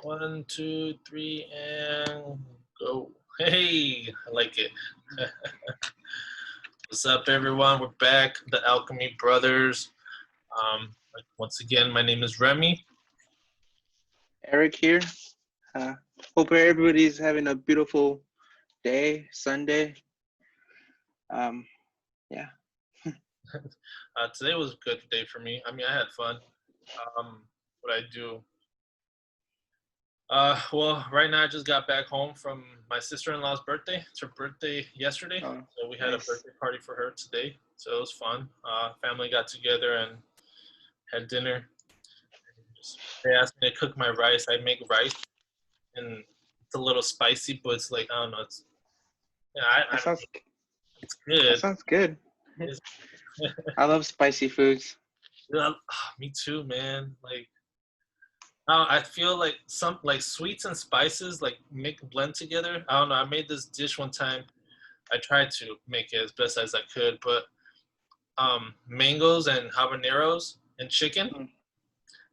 One, two, three, and go. Hey, I like it. What's up, everyone? We're back, the Alchemy brothers. Once again, my name is Remy. Eric here. Uh, Hope everybody's having a beautiful day, Sunday. Um, yeah. Today was a good day for me. I mean, I had fun. What I do? Well, right now I just got back home from my sister-in-law's birthday. It's her birthday yesterday, Oh, so we had a nice. birthday party for her today. So it was fun. Family got together and had dinner. They asked me to cook my rice. I make rice, and it's a little spicy, but it's like I don't know. It's yeah, That sounds it's that good. sounds good. It's, I love spicy foods. me too, man. Like I feel like some like sweets and spices like make blend together. I don't know. I made this dish one time. I tried to make it as best as I could, but mangoes and habaneros and chicken. Mm.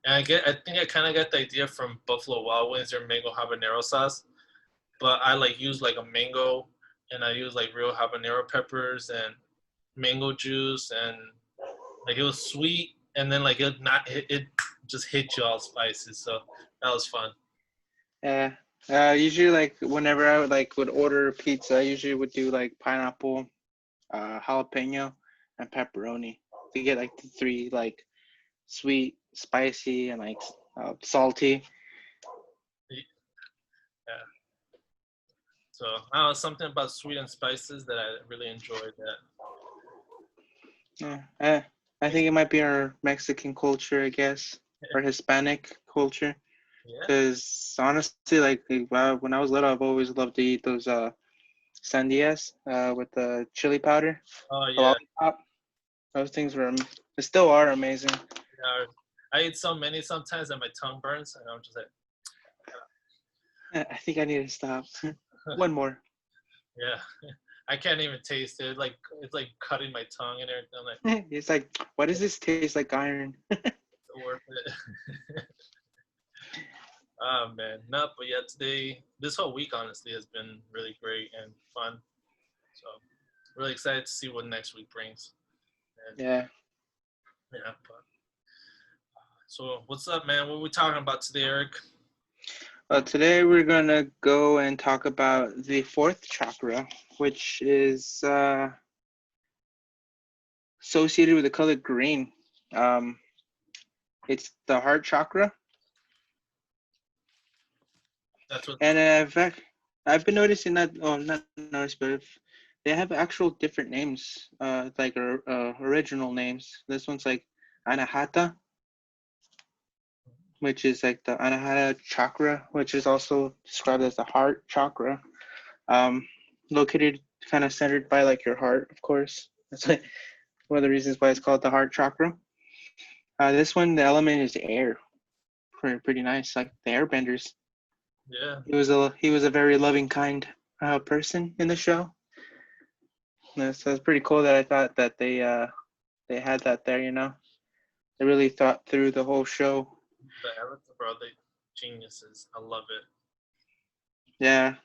And I think I kind of got the idea from Buffalo Wild Wings, their mango habanero sauce. But I like use like a mango, and I use like real habanero peppers and mango juice, and like it was sweet, and then like it just hit you all spicy. So that was fun. Yeah. Usually like whenever I would order pizza, I usually would do like pineapple, jalapeno, and pepperoni to get like the three like sweet, spicy, and like salty. Yeah. So I don't know, something about sweet and spices that I really enjoyed. That Yeah. I think it might be our Mexican culture, I guess, or Hispanic culture. yeah. Because honestly, when I was little, I've always loved to eat those sandias with the chili powder, Oh the yeah. lollipop. Those things they still are amazing. Yeah. I eat so many sometimes that my tongue burns, and I'm just like, I think I need to stop. One more. yeah. I can't even taste it. Like it's like cutting my tongue and everything. I'm like, It's like, why does this taste like iron? it's worth it. Oh man, no, but yeah, this whole week honestly has been really great and fun. So really excited to see what next week brings. And Yeah. yeah, but so what's up, man? What are we talking about today, Eric? Today we're gonna go and talk about the fourth chakra, which is associated with the color green. Um, it's the heart chakra. That's what. And I've been noticing that. Oh, not noticed, but if they have actual different names, original names. This one's like Anahata, which is like the Anahata chakra, which is also described as the heart chakra. Um, Located kind of centered by like your heart, of course. That's like one of the reasons why it's called the heart chakra. This one, the element is air. Pretty nice, like the airbenders. Yeah. He was a very loving, kind person in the show. So it's pretty cool that I thought that they had that there. They really thought through the whole show. The Avatar, bro, they geniuses. I love it. Yeah.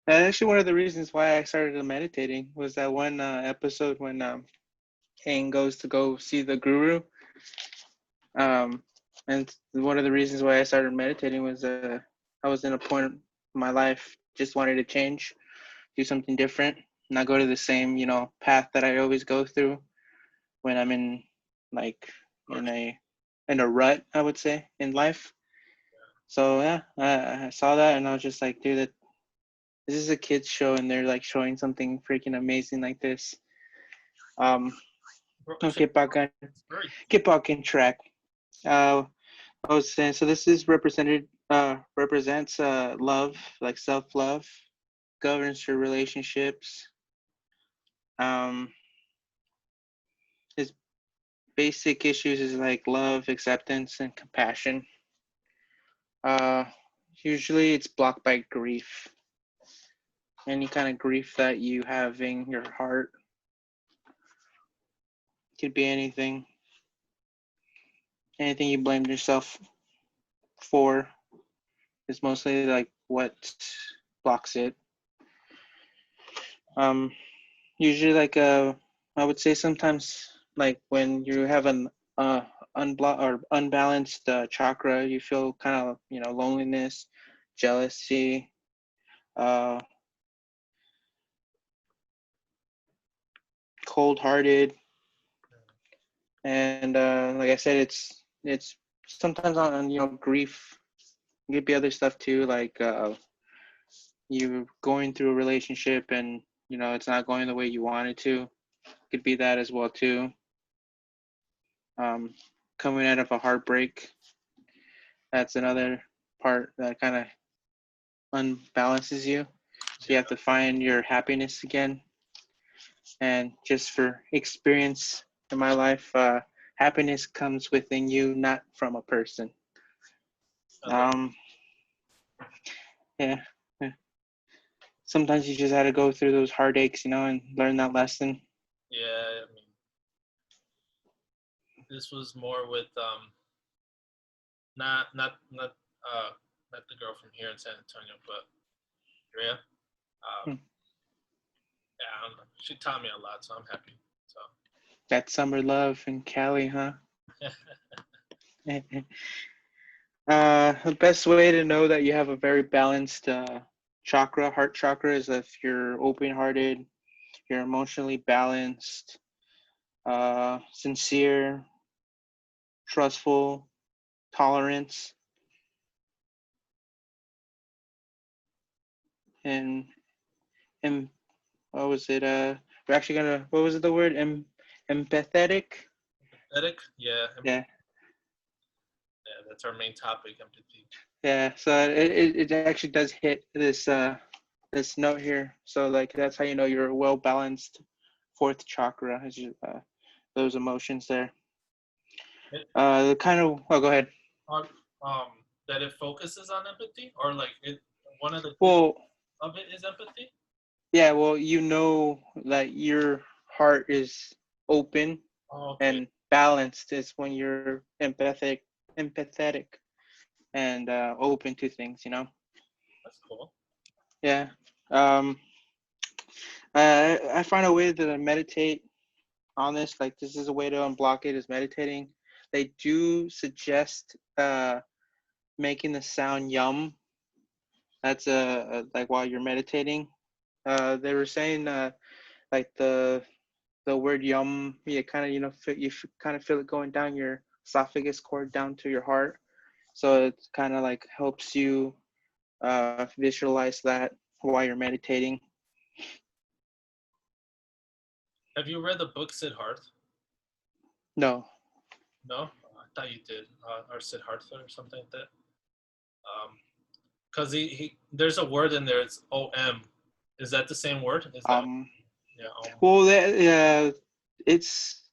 And actually, one of the reasons why I started meditating was that one episode when Aang goes to go see the guru. And one of the reasons why I started meditating was I was in a point in my life just wanted to change, do something different, not go to the same path that I always go through when I'm in like in a rut, I would say, in life. So yeah, I saw that and I was just like, dude, this is a kids show and they're like showing something freaking amazing like this. Um, Bro, don't so it's very get back in track. Uh, I was saying, so this is represents love, like self love, governs your relationships. Um, his basic issues is like love, acceptance, and compassion. Uh, Usually it's blocked by grief. Any kind of grief that you have in your heart. Could be anything. Anything you blamed yourself 4 is mostly like what blocks it. Um, Usually like I would say sometimes like when you have an unbalanced chakra, you feel kind of loneliness, jealousy, uh, cold-hearted, and like I said, it's sometimes on grief. It could be other stuff too, like you going through a relationship and it's not going the way you wanted to. Could be that as well too. Um, Coming out of a heartbreak, that's another part that kind of unbalances you. So you Yeah. have to find your happiness again. And just for experience in my life, happiness comes within you, not from a person. I love. Um, yeah. Sometimes you just had to go through those heartaches, and learn that lesson. Yeah, I mean, this was more with not not the girl from here in San Antonio, but Rhea. Hmm. Yeah, I don't know. She taught me a lot, so I'm happy. So That summer love in Cali, huh? The best way to know that you have a very balanced heart chakra, is if you're open-hearted, you're emotionally balanced, sincere, trustful, tolerance, and and what was it? We're actually gonna. What was it? The word empathetic. empathetic. Yeah, Yeah, yeah, that's our main topic, empathy. yeah. So it actually does hit this note here. So like that's how you know you're a well balanced fourth chakra, as those emotions there. It, The kind of. Oh, go ahead. on, that it focuses on empathy, or like it. One of the keys Well, of it is empathy. yeah. Well, you know that your heart is open Oh, okay, and balanced is when you're empathetic, and open to things. that's cool. Yeah. Um, I find a way to meditate on this. Like this is a way to unblock it, is meditating. They do suggest making the sound yum. That's like while you're meditating. They were saying like the word yum, you kind of you kind of feel it going down your esophagus cord down to your heart. So it kind of like helps you visualize that while you're meditating. Have you read the book Siddharth? No. No, I thought you did, or Siddhartha or something like that. Because he there's a word in there. It's om. Is that the same word? Is that Um. yeah om? Well, it's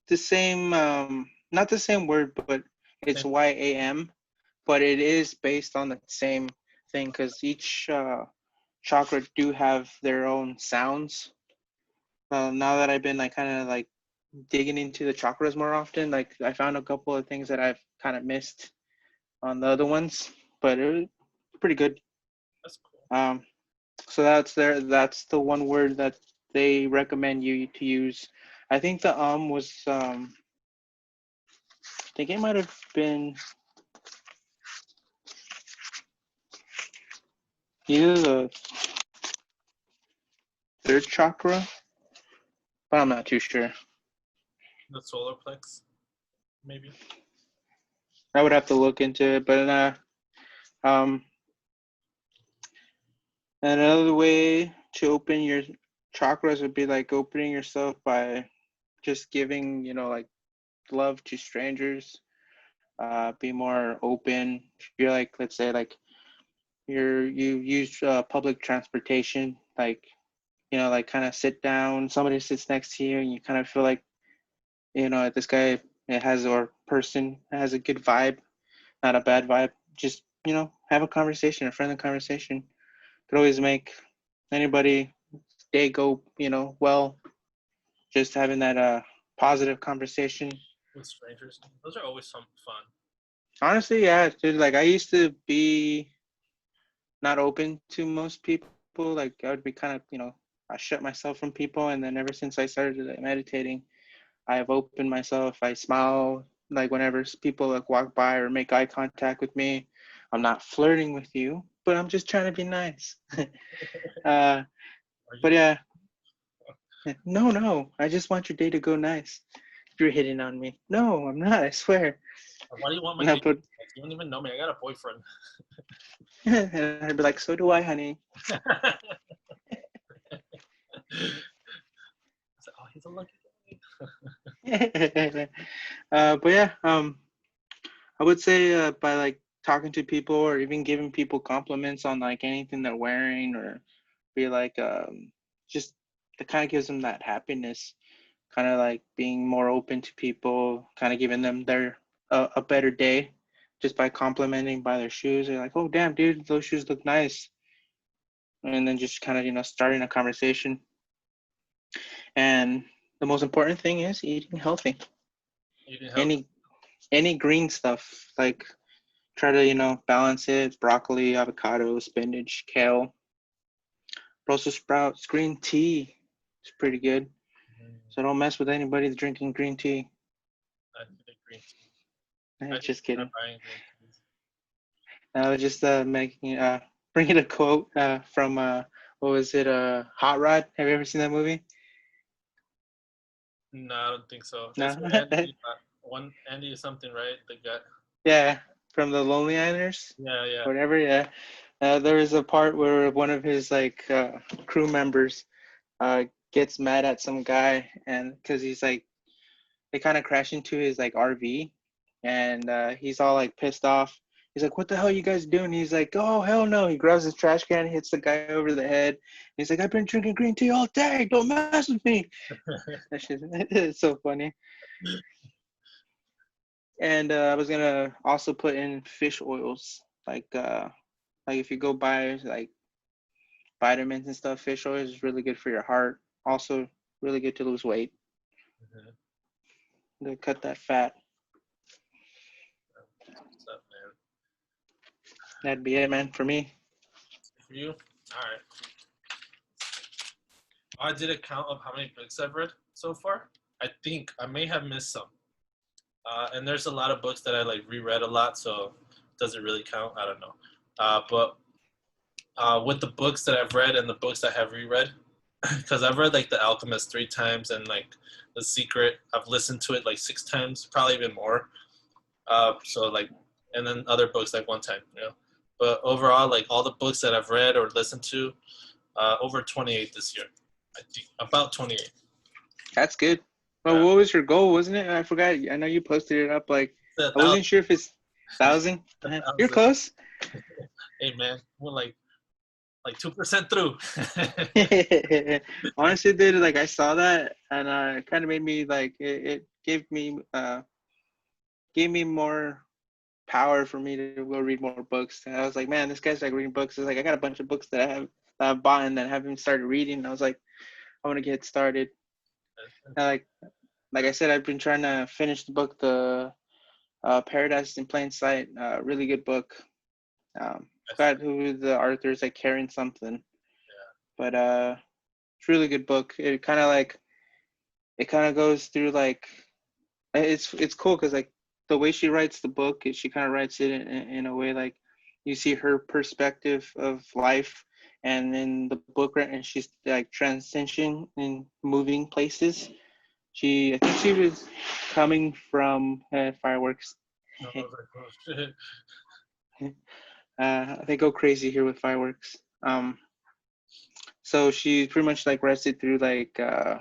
the same. Not the same word, but it's Same. YAM. But it is based on the same thing because each chakra do have their own sounds. Now that I've been like kind of like digging into the chakras more often, like I found a couple of things that I've kind of missed on the other ones, but it was pretty good. That's cool. Um, so that's the one word that they recommend you to use. I think the was I think it might have been either the third chakra, but I'm not too sure. The solar plex, maybe. I would have to look into it, but um, another way to open your chakras would be like opening yourself by just giving, like love to strangers. Be more open. If you're like, let's say, like you use public transportation, like like kind of sit down. Somebody sits next to you, and you kind of feel like this guy it has or person has a good vibe, not a bad vibe. Just have a conversation, a friendly conversation. Could always make anybody day go well. Just having that positive conversation. With strangers. Those are always some fun. Honestly, yeah, dude. Like I used to be not open to most people. Like I would be kind of, I shut myself from people. And then ever since I started like, meditating, I have opened myself. I smile like whenever people like walk by or make eye contact with me. I'm not flirting with you, but I'm just trying to be nice. uh, Are but you? yeah, no, no. I just want your day to go nice. You're hitting on me. No, I'm not. I swear. Why do you want my No, date? but Like, you don't even know me. I got a boyfriend. and I'd be like, so do I, honey. Oh, he's a lucky guy. But yeah, I would say by like talking to people or even giving people compliments on like anything they're wearing or be like just that kind of gives them that happiness, kind of like being more open to people, kind of giving them their a better day just by complimenting by their shoes. They're like, oh damn, dude, those shoes look nice, and then just kind of starting a conversation. And the most important thing is eating healthy. Eating healthy. Any any green stuff like try to balance it. Broccoli, avocado, spinach, kale, Brussels sprouts, green tea. It's pretty good. Mm, So don't mess with anybody that's drinking green tea. I need a green tea. I Eh, need to just start kidding. buying green teas. I was just making bringing a quote from what was it? Hot Rod. Have you ever seen that movie? No, I don't think so. It's No. with Andy. One Andy is something, right? The guy. Yeah, from the Lonely Islanders, Yeah, yeah. whatever. Yeah. There was a part where one of his like crew members gets mad at some guy, and because he's like they kind of crash into his like RV, and he's all like pissed off. He's like, "What the hell are you guys doing?" He's like, "Oh hell no!" He grabs his trash can, hits the guy over the head. He's like, "I've been drinking green tea all day. Don't mess with me." That shit, it's so funny. And I was gonna also put in fish oils, like if you go buy like vitamins and stuff, fish oil is really good for your heart. Also, really good to lose weight, Mhm. to cut that fat. What's up, man? That'd be it, man, for me. For you? All right. I did a count of how many books I've read so far. I think I may have missed some. And there's a lot of books that I like reread a lot, so it doesn't really count. I don't know. But with the books that I've read and the books I have reread, because I've read like The Alchemist 3 times and like The Secret, I've listened to it like 6 times, probably even more. So like, and then other books like one time, you know. But overall, like all the books that I've read or listened to, over 28 this year. I think about 28. That's good. Well, Yeah, what was your goal, wasn't it? I forgot. I know you posted it up. Like, a I thousand, wasn't sure if it's 1,000. a You're thousand. close. Hey man, we're like 2% through. Honestly, dude, like I saw that and it kind of made me like it gave me more power for me to go read more books. And I was like, man, this guy's like reading books. It's like I got a bunch of books that I've bought and that haven't started reading. And I was like, I want to get started. And like I said, I've been trying to finish the book, the Paradise in Plain Sight. Really good book. Forgot who the author is, like Karen something, but it's a really good book. It kind of goes through like it's cool because like the way she writes the book, she kind of writes it in a way like you see her perspective of life, and in the book, right, and she's like transition in moving places. I think she was coming from fireworks. I was like, oh shit. They go crazy here with fireworks. So she pretty much like writes it through like I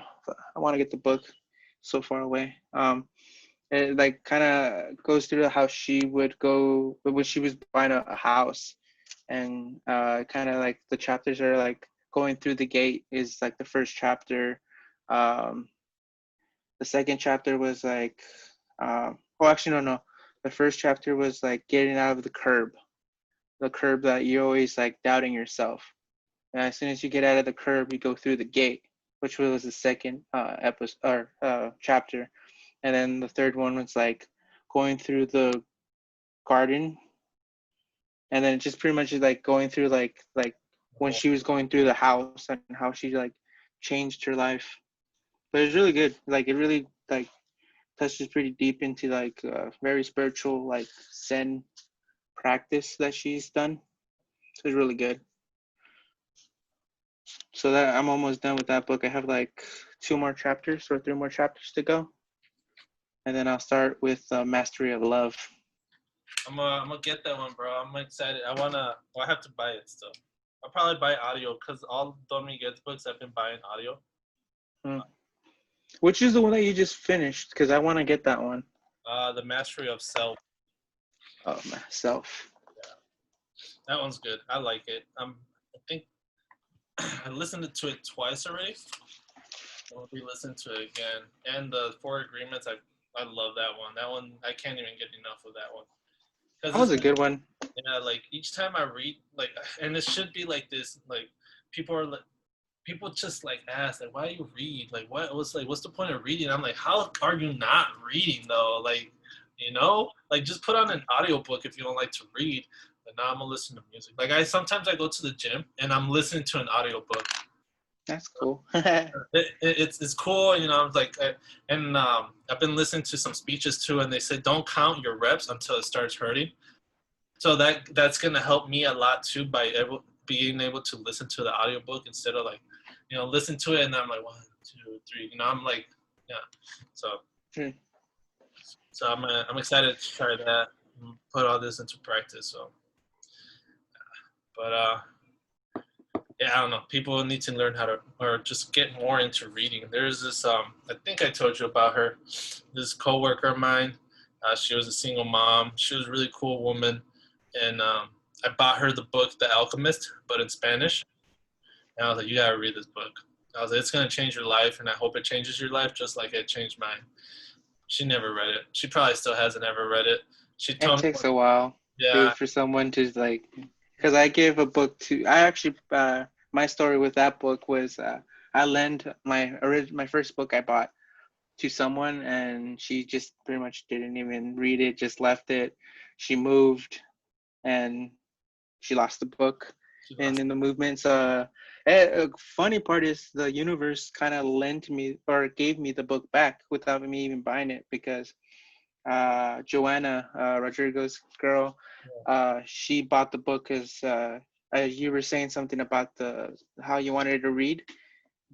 want to get the book so far away. It like kind of goes through how she would go when she was buying a house, and kind of like the chapters are like going through the gate is like the first chapter. Um, the second chapter was like, oh, actually, no. The first chapter was like getting out of the curb that you're always like doubting yourself. And as soon as you get out of the curb, you go through the gate, which was the second episode or chapter. And then the third one was like going through the garden, and then just pretty much is like going through like when she was going through the house and how she like changed her life. But it's really good. Like it really like touches pretty deep into like very spiritual like Zen practice that she's done. So it's really good. So that I'm almost done with that book. I have like 2 more chapters or 3 more chapters to go, and then I'll start with Mastery of Love. I'm gonna get that one, bro. I'm excited. Well, I have to buy it still. I'll probably buy audio because all Don Miguel's books I've been buying audio. Which is the one that you just finished? Because I want to get that one. The Mastery of Self. Oh, myself. That one's good. I like it. I think I listened to it twice already. I'll re-listen to it again. And the Four Agreements, I love that one. That one I can't even get enough of that one. That was a good one. Yeah, like each time I read, like, and it should be like this. Like people just like ask, like, why do you read? Like, what's the point of reading? I'm like, how are you not reading though? Like, like just put on an audiobook if you don't like to read. But now I'm gonna listen to music. Like sometimes I go to the gym and I'm listening to an audiobook. That's cool. It's cool, I'm like, and I've been listening to some speeches too, and they said don't count your reps until it starts hurting. So that's gonna help me a lot too by being able to listen to the audiobook instead of like, listen to it and I'm like 1, 2, 3. I'm like, yeah. So so I'm excited to try that and put all this into practice. So, but yeah, I don't know. People need to learn how to, or just get more into reading. There's this, I think I told you about her. This coworker of mine. She was a single mom. She was a really cool woman, and I bought her the book, The Alchemist, but in Spanish. And I was like, you gotta read this book. I was like, it's gonna change your life, and I hope it changes your life just like it changed mine. She never read it. She probably still hasn't ever read it. She told It me, takes a while, yeah, dude, for someone to like. Because I gave a book to. I actually, my story with that book was I lent my first book I bought to someone, and she just pretty much didn't even read it, just left it. She moved, and she lost the book. she And lost. in the movements, a funny part is the universe kind of lent me or gave me the book back without me even buying it, because Joanna, Rodrigo's girl, she bought the book as you were saying something about the how you wanted to read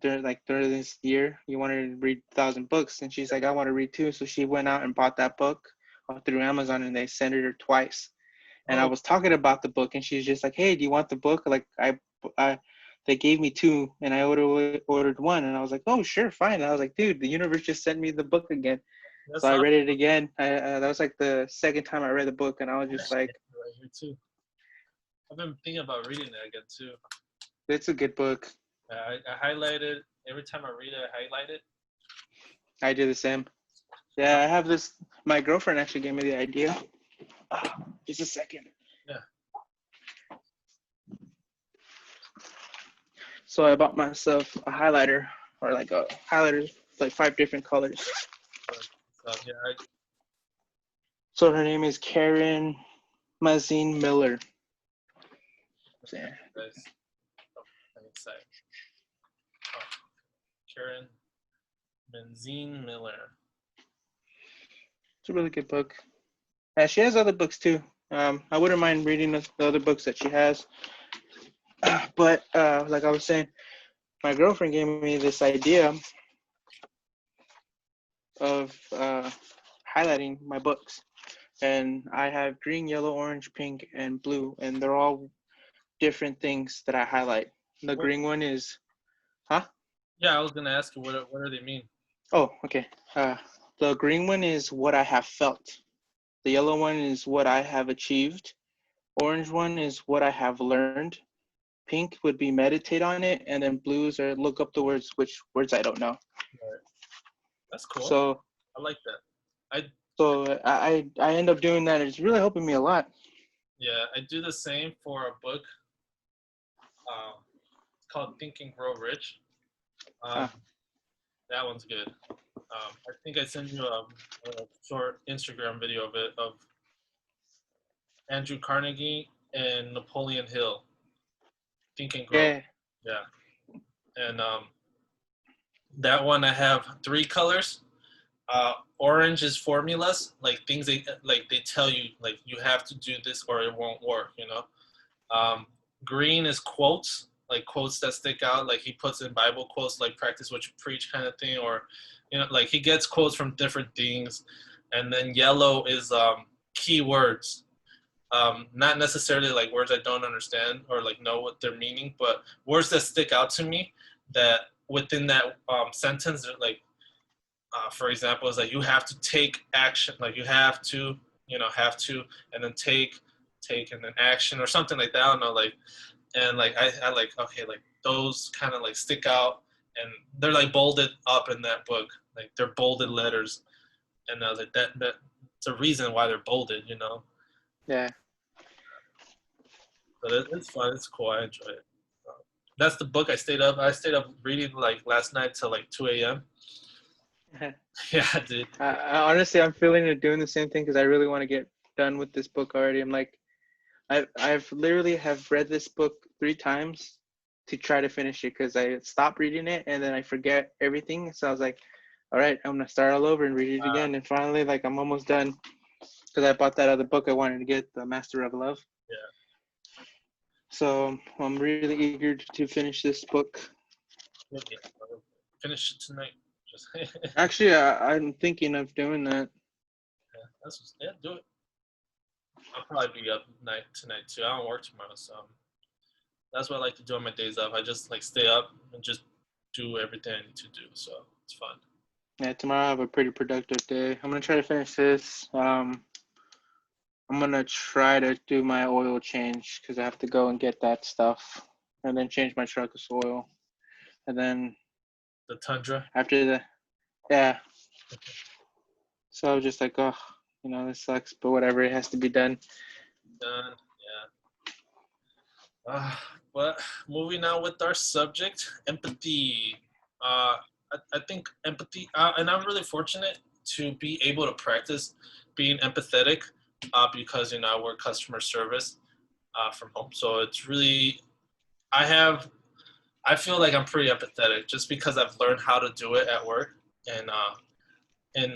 during this year. You wanted to read 1,000 books, and she's like, I want to read too. So she went out and bought that book through Amazon, and they sent it her twice. And I Oh, was talking about the book, and she's just like, hey, do you want the book? Like they gave me 2, and I ordered 1, and I was like, oh, sure, fine. And I was like, dude, the universe just sent me the book again. So that's I awesome. read it again. That was like the second time I read the book, and I was just like, Right here too. I've been thinking about reading it again too. it's a good book. I highlighted every time I read it. I highlight it. I do the same. Yeah, I have this. My girlfriend actually gave me the idea. Just a second. Yeah. So I bought myself a highlighter, or like a highlighter, like 5 different colors. So yeah, So her name is Karen Mazine Miller. Yeah. guys. Oh, I'm excited. Oh, Karen Benzine Miller. It's a really good book. She has other books too. I wouldn't mind reading the other books that she has. But like I was saying, my girlfriend gave me this idea of highlighting my books. And I have green, yellow, orange, pink, and blue. And they're all different things that I highlight. The What? green one is, huh? Yeah, I was gonna ask you what do they mean? Oh, okay. The green one is what I have felt. The yellow one is what I have achieved. Orange one is what I have learned. Pink would be meditate on it, and then blues are look up the words, which words I don't know. Right. That's cool. So I like that. I I end up doing that. It's really helping me a lot. Yeah, I do the same for a book. It's called Think and Grow Rich. Uh, Um, that one's good. I think I sent you a short Instagram video of it. Andrew Carnegie and Napoleon Hill. Think and Grow. Yeah. Yeah, and that one I have three colors. Orange is formulas, like things they tell you like you have to do this or it won't work. Green is quotes, like quotes that stick out, like he puts in Bible quotes, like practice what you preach kind of thing, or like he gets quotes from different things. And then yellow is keywords, not necessarily like words I don't understand or like know what they're meaning, but words that stick out to me that within that sentence, like for example, is like you have to take action, like you have to, have to, and then take, and then action or something like that. I don't know, like, and like I like okay, like those kind of like stick out, and they're like bolded up in that book, like they're bolded letters, and like that's a reason why they're bolded. Yeah. But it's fun, it's cool, I enjoy it. That's the book I stayed up. I stayed up reading like last night till like 2 a.m. Yeah, dude. Honestly, I'm feeling it doing the same thing because I really want to get done with this book already. I'm like, I've literally have read this book 3 times to try to finish it because I stopped reading it and then I forget everything. So I was like, all right, I'm gonna start all over and read it again. And finally, like I'm almost done because I bought that other book I wanted to get, The Master of Love. Yeah. So I'm really eager to finish this book. Okay. Finish it tonight. Just Actually, I'm thinking of doing that. yeah, do it. I'll probably be up tonight too. I don't work tomorrow, so that's what I like to do on my days off. I just like stay up and just do everything I need to do. So it's fun. Yeah, tomorrow I have a pretty productive day. I'm gonna try to finish this. I'm gonna try to do my oil change because I have to go and get that stuff, and then change my truck's oil, and then The Tundra. after the, yeah. So I was just like, oh, this sucks, but whatever, it has to be done. Done. Yeah. But moving on with our subject, empathy. I think empathy, and I'm really fortunate to be able to practice being empathetic because I work customer service from home. So it's really I feel like I'm pretty empathetic just because I've learned how to do it at work, and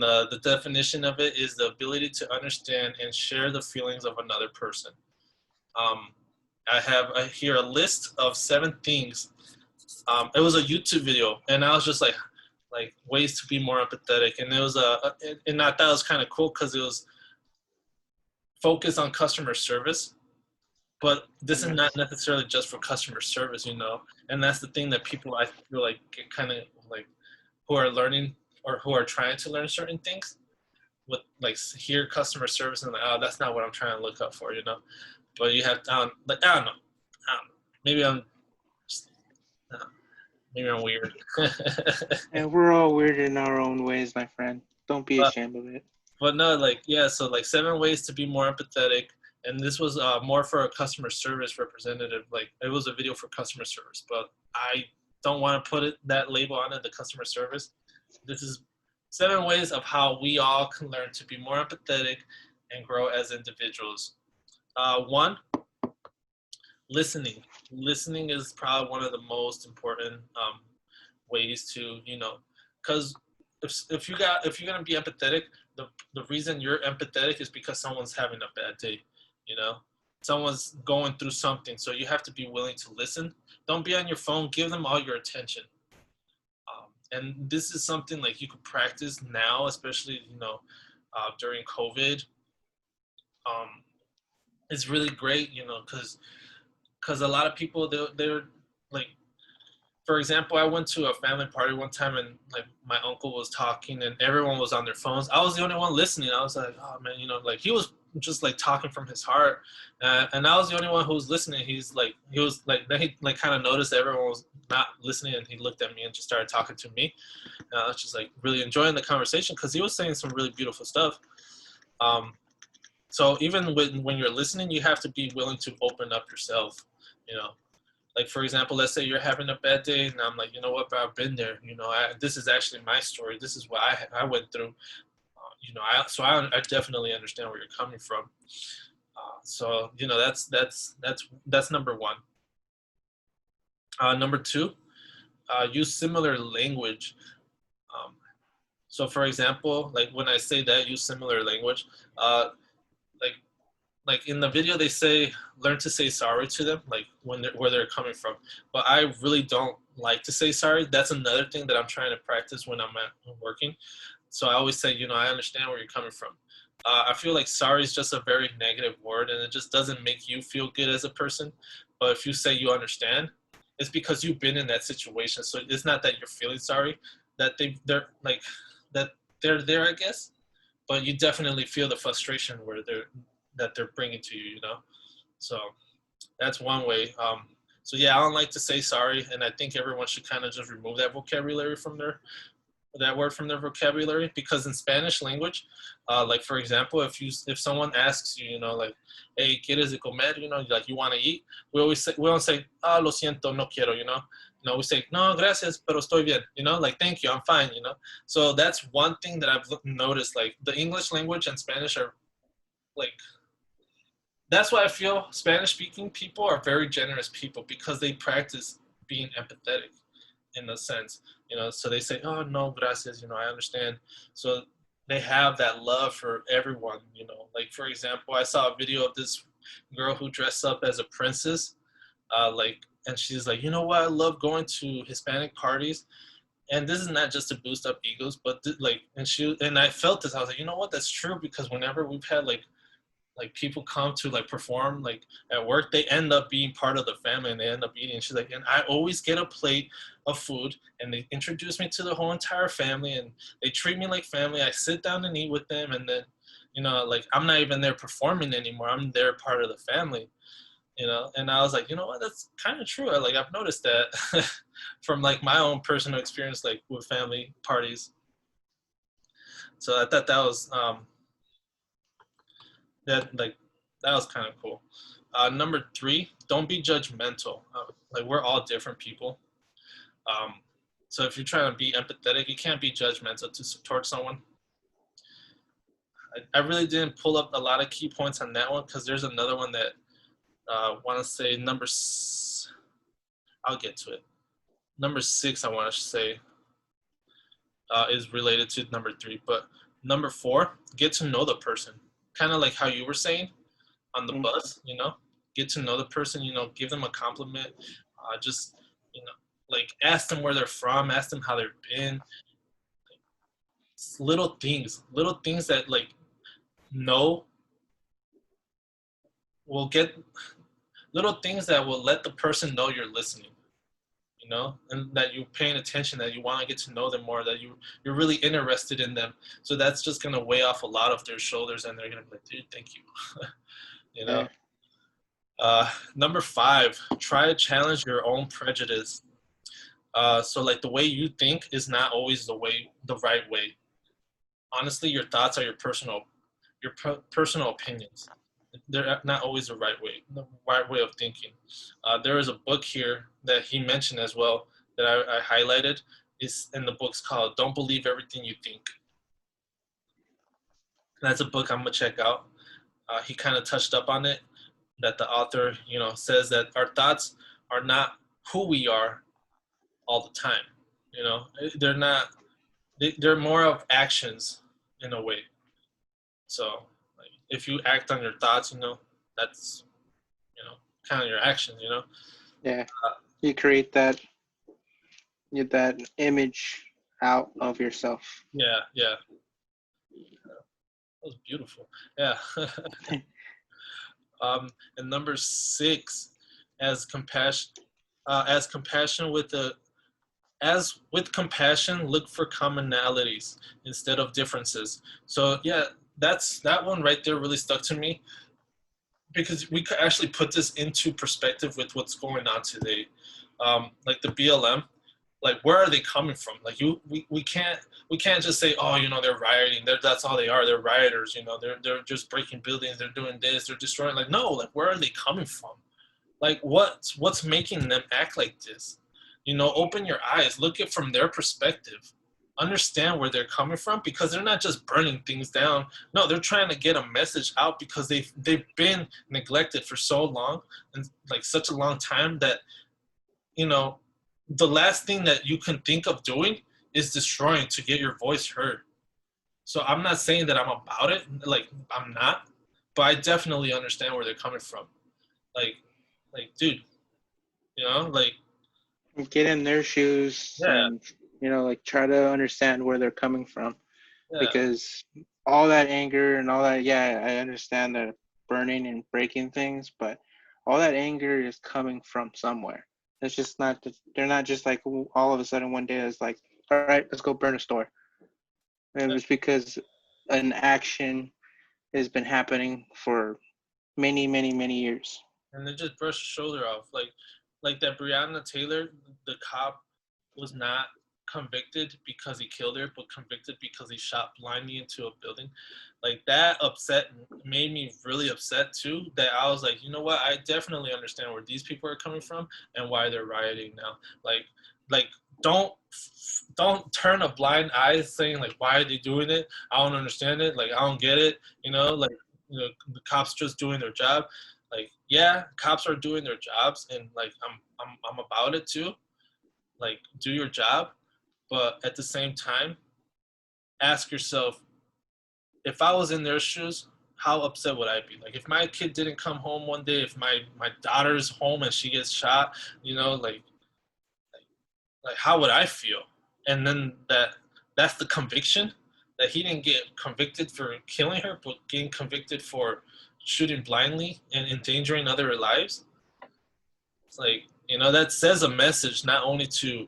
the definition of it is the ability to understand and share the feelings of another person. Um, I have here a list of 7 things. It was a YouTube video, and I was just like ways to be more empathetic, and it was and I thought it was kind of cool because it was focused on customer service. But this is not necessarily just for customer service, and that's the thing that people I feel like get kind of like who are learning or who are trying to learn certain things with like hear customer service and like, oh, that's not what I'm trying to look up for, But you have like I don't know, maybe I'm just, maybe I'm weird. And we're all weird in our own ways, my friend. Don't be ashamed of it. But no, like yeah, so like 7 ways to be more empathetic. And this was more for a customer service representative. Like it was a video for customer service, but I don't want to put that label on it, the customer service. This is 7 ways of how we all can learn to be more empathetic and grow as individuals. 1, listening. Listening is probably one of the most important ways to, because if you're gonna be empathetic, the reason you're empathetic is because someone's having a bad day. Someone's going through something, so you have to be willing to listen. Don't be on your phone. Give them all your attention. And this is something like you could practice now, especially during COVID. It's really great, because a lot of people they're like, for example, I went to a family party one time and like my uncle was talking and everyone was on their phones. I was the only one listening. I was like, oh man, like he was just like talking from his heart, and I was the only one who was listening. He was like then he like kind of noticed everyone was not listening and he looked at me and just started talking to me. And I was just like really enjoying the conversation because he was saying some really beautiful stuff. So even when you're listening, you have to be willing to open up yourself, Like, for example, let's say you're having a bad day, and I'm like, you know what, bro, I've been there. This is actually my story. This is what I went through. So I definitely understand where you're coming from. So that's number one. Number two, use similar language. Um, so for example, like when I say that, use similar language. Uh, like like in the video they say learn to say sorry to them, like when they're where they're coming from, but I really don't like to say sorry. That's another thing that I'm trying to practice when I'm at working. So I always say, I understand where you're coming from. I feel like sorry is just a very negative word, and it just doesn't make you feel good as a person. But if you say you understand, it's because you've been in that situation. So it's not that you're feeling sorry, that they're like that they're there, I guess. But you definitely feel the frustration they're bringing to you. So that's one way. So yeah, I don't like to say sorry, and I think everyone should kind of just remove that word from their vocabulary, because in Spanish language, like for example, if someone asks you, like, hey, ¿quieres de comer? Like you want to eat, we don't say, ah, lo siento, no quiero, we say, no, gracias, pero estoy bien, like thank you, I'm fine, So that's one thing that I've noticed, like the English language and Spanish are like, that's why I feel Spanish speaking people are very generous people, because they practice being empathetic in a sense, so they say, oh, no, gracias, I understand. So they have that love for everyone, like for example, I saw a video of this girl who dressed up as a princess, and she's like, what, I love going to Hispanic parties. And this is not just to boost up egos, but and I felt this, I was like, what, that's true, because whenever we've had people come to perform at work, they end up being part of the family and they end up eating. And she's like, and I always get a plate of food and they introduce me to the whole entire family and they treat me like family. I sit down and eat with them, and then I'm not even there performing anymore, I'm there part of the family. And I was like, what, that's kind of true. I've noticed that from my own personal experience with family parties. So I thought that was that was kind of cool. Number three, don't be judgmental. We're all different people. Um, so if you're trying to be empathetic, you can't be judgmental towards someone. I really didn't pull up a lot of key points on that one, because there's another one that want to say I'll get to it. Number 6, I want to say is related to number 3, but number 4, get to know the person. Kind of like how you were saying on the bus, get to know the person, give them a compliment, just, ask them where they're from, ask them how they've been. Little things that know will get, little things that will let the person know you're listening, and that you're paying attention, that you want to get to know them more, that you're really interested in them. So that's just going to weigh off a lot of their shoulders, and they're going to be like, dude, thank you. Yeah. Number 5, try to challenge your own prejudice. So the way you think is not always the right way. Honestly, your thoughts are your personal opinions. They're not always the right way of thinking. There is a book here that he mentioned as well that I highlighted. Is in the book's called "Don't Believe Everything You Think." That's a book I'm gonna check out. He kind of touched up on it, that the author, says that our thoughts are not who we are all the time. They're not. They're more of actions in a way. So if you act on your thoughts, that's kind of your actions. Yeah. You create that image out of yourself. Yeah. That was beautiful. Yeah. And number 6, as compassion with compassion, look for commonalities instead of differences. So yeah, that one right there really stuck to me, because we could actually put this into perspective with what's going on today. The BLM, where are they coming from? We can't just say, oh, they're rioting. That's all they are. They're rioters. They're just breaking buildings. They're doing this. They're destroying. No, where are they coming from? What's making them act like this? Open your eyes. Look at from their perspective. understand where they're coming from, because they're not just burning things down. No, they're trying to get a message out, because they've been neglected for so long, and like such a long time, that you know the last thing that you can think of doing is destroying to get your voice heard. So I'm not saying that I'm about it, like I'm not, but I definitely understand where they're coming from. Like, dude, like, Get in their shoes yeah, and, like try to understand where they're coming from. yeah, Because all that anger and all that, yeah, I understand that burning and breaking things, but all that anger is coming from somewhere. It's just not, they're not just like all of a sudden one day it's like, all right, let's go burn a store. It was because an action has been happening for many, many, many years. and then just brush the shoulder off, like that Breonna Taylor, the cop was not convicted because he killed her, but convicted because he shot blindly into a building. Like that made me really upset too. That I was like, you know what? I definitely understand where these people are coming from and why they're rioting now. Like don't turn a blind eye saying like, why are they doing it? I don't understand it. Like I don't get it. The cops just doing their job. Like yeah, cops are doing their jobs, and like I'm about it too. Like do your job, but at the same time ask yourself, if I was in their shoes, how upset would I be? Like if my kid didn't come home one day, if my daughter's home and she gets shot, like how would I feel? And then that's the conviction, that he didn't get convicted for killing her, but getting convicted for shooting blindly and endangering other lives. It's like, that says a message not only to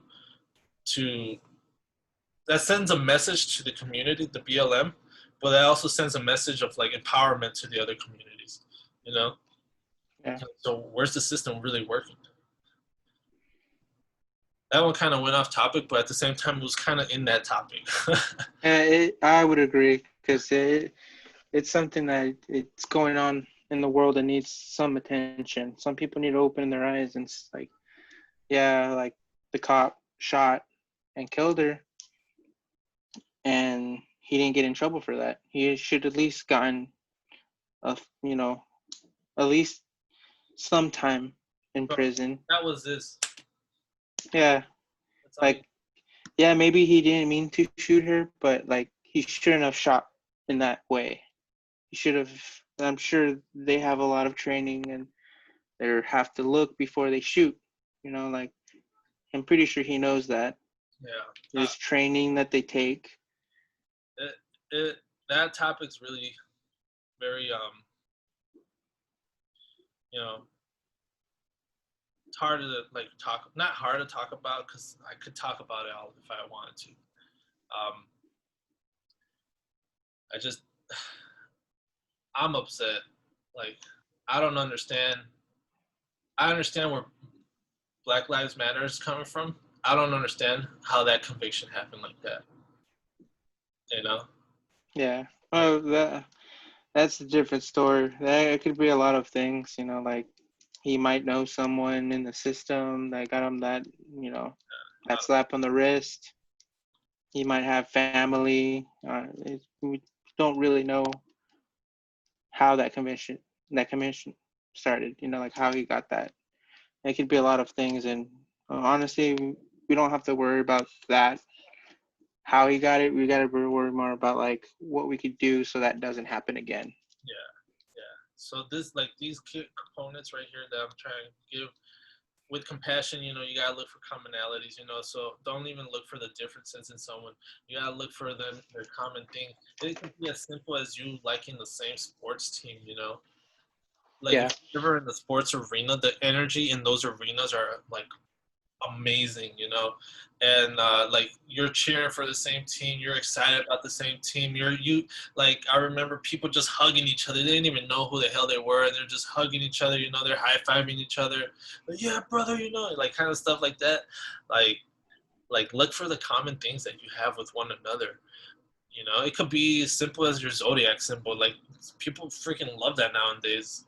that sends a message to the community, the BLM, but that also sends a message of like empowerment to the other communities. Yeah. So where's the system really working? That one kind of went off topic, but at the same time, it was kind of in that topic. I would agree because it's something that it's going on in the world that needs some attention. Some people need to open their eyes and like, yeah, like the cop shot and killed her, and he didn't get in trouble for that. He should at least gotten at least some time in prison. That was this. Yeah, like yeah, maybe he didn't mean to shoot her, but like he shouldn't have shot in that way. He should have. I'm sure they have a lot of training and they have to look before they shoot. Like I'm pretty sure he knows that. Yeah. There's training that they take. That topic's really very it's hard to like talk. Not hard to talk about, because I could talk about it all if I wanted to. I'm upset. Like I don't understand. I understand where Black Lives Matter is coming from. I don't understand how that conviction happened like that. Yeah. Oh, that's a different story. It could be a lot of things. Like he might know someone in the system that got him that. That slap on the wrist. He might have family. We don't really know how that commission started. Like how he got that. It could be a lot of things, and honestly, we don't have to worry about that. How he got it, we got to worry more about like what we could do so that doesn't happen again. Yeah. So these components right here that I'm trying to give, with compassion, you gotta look for commonalities, so don't even look for the differences in someone. You gotta look for their common thing. It can be as simple as you liking the same sports team, like Yeah. if you're ever in the sports arena, the energy in those arenas are like amazing, and like you're cheering for the same team, you're excited about the same team, you like, I remember people just hugging each other. They didn't even know who the hell they were, and they're just hugging each other, they're high-fiving each other, like, yeah brother, like kind of stuff like that. Like look for the common things that you have with one another. It could be as simple as your zodiac symbol. Like people freaking love that nowadays.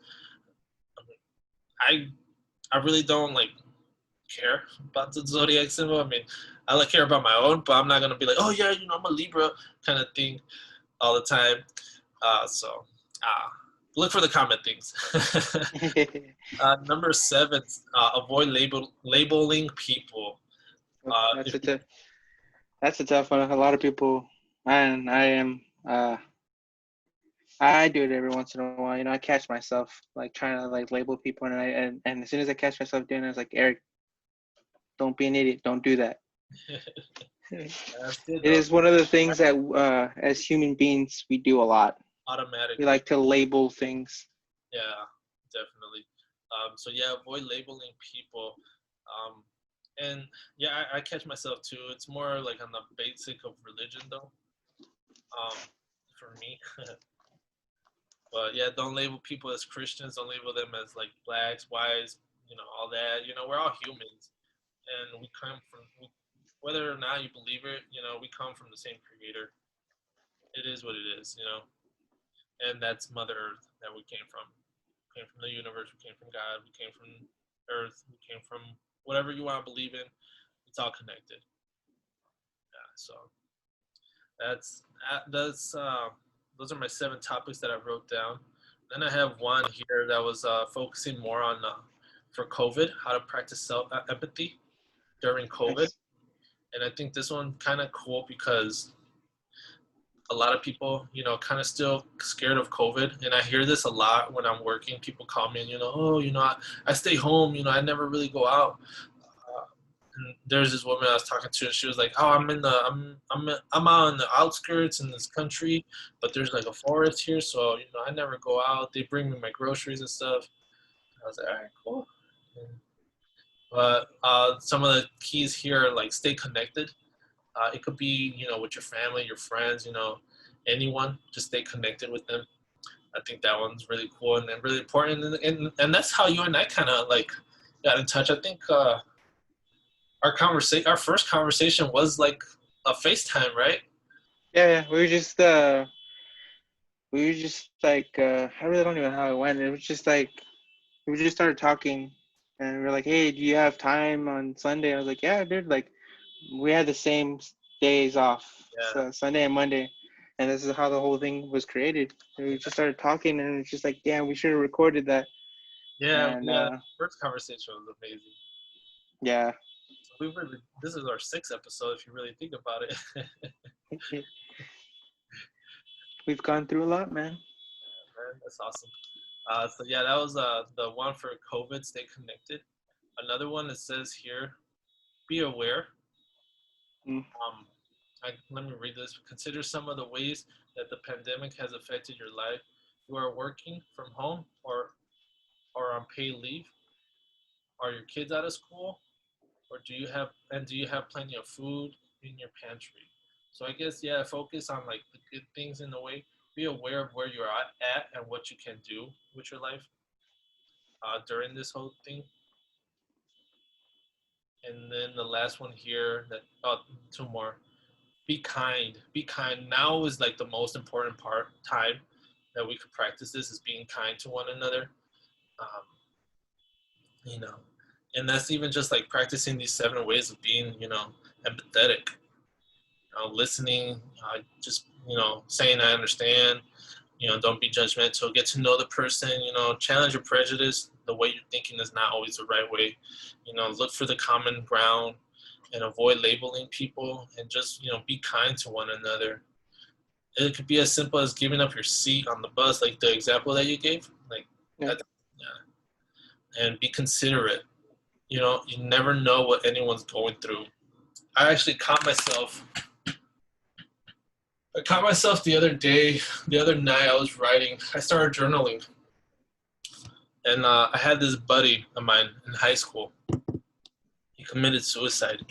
I really don't like care about the zodiac symbol. I mean, I like care about my own, but I'm not gonna be like, oh yeah, I'm a Libra kind of thing all the time. So look for the comment things. Number 7, avoid labeling people. that's If a that's a tough one. A lot of people, and I am. I do it every once in a while. I catch myself like trying to like label people, and as soon as I catch myself doing it, I was like, Eric, don't be an idiot. Don't do that. that's good It though. is one of the things that, as human beings, we do a lot. We Automatically. like to label things. Yeah, definitely. So yeah, avoid labeling people. And yeah, I catch myself too. It's more like on the basic of religion though. For me. But yeah, don't label people as Christians. Don't label them as like blacks, whites, all that. We're all humans, and we come from whether or not you believe it. We come from the same Creator. It is what it is. And that's Mother Earth that we came from. We came from the universe. We came from God. We came from Earth. We came from whatever you want to believe in. It's all connected. Yeah. So that's those are my 7 topics that I wrote down. Then I have one here that was focusing more on for COVID, how to practice self empathy during COVID. Nice. And I think this one kind of cool because a lot of people, kind of still scared of COVID. And I hear this a lot when I'm working. People call me and, oh, I stay home. I never really go out. And there's this woman I was talking to, and she was like, "Oh, I'm out in the outskirts in this country, but there's like a forest here, so I never go out. They bring me my groceries and stuff." I was like, "All right, cool." But some of the keys here are like stay connected. It could be with your family, your friends, anyone. Just stay connected with them. I think that one's really cool and really important, and that's how you and I kind of like got in touch. I think. Our first conversation was like a FaceTime, right? Yeah, we were just like, I really don't even know how it went. It was just like we just started talking, and we were like, "Hey, do you have time on Sunday?" I was like, "Yeah, dude." Like, we had the same days off, Yeah. so Sunday and Monday, and this is how the whole thing was created. And we just started talking, and it's just like, damn, we should have recorded that. Yeah, And yeah. First conversation was amazing. yeah, So this is our 6th episode if you really think about it. we've gone through a lot, man. Man, that's awesome. So yeah, that was the one for COVID. Stay connected. Another one that says here, be aware. Mm. Let me read this. Consider some of the ways that the pandemic has affected your life. You are working from home or on paid leave. Are your kids out of school? Or do you have plenty of food in your pantry? So I guess yeah, focus on like the good things in the way. Be aware of where you're at and what you can do with your life during this whole thing. And then the last one here, that 2 more. Be kind. Be kind. Now is like the most important time that we could practice this is being kind to one another. Um, you know, and that's even just like practicing these 7 ways of being, empathetic. Listening, just saying I understand. Don't be judgmental. Get to know the person. Challenge your prejudice. The way you're thinking is not always the right way. Look for the common ground and avoid labeling people. And just be kind to one another. It could be as simple as giving up your seat on the bus, like the example that you gave. Like Yeah. that, yeah. And be considerate. You never know what anyone's going through. I actually caught myself the other night. I was writing. I started journaling, and I had this buddy of mine in high school. He committed suicide.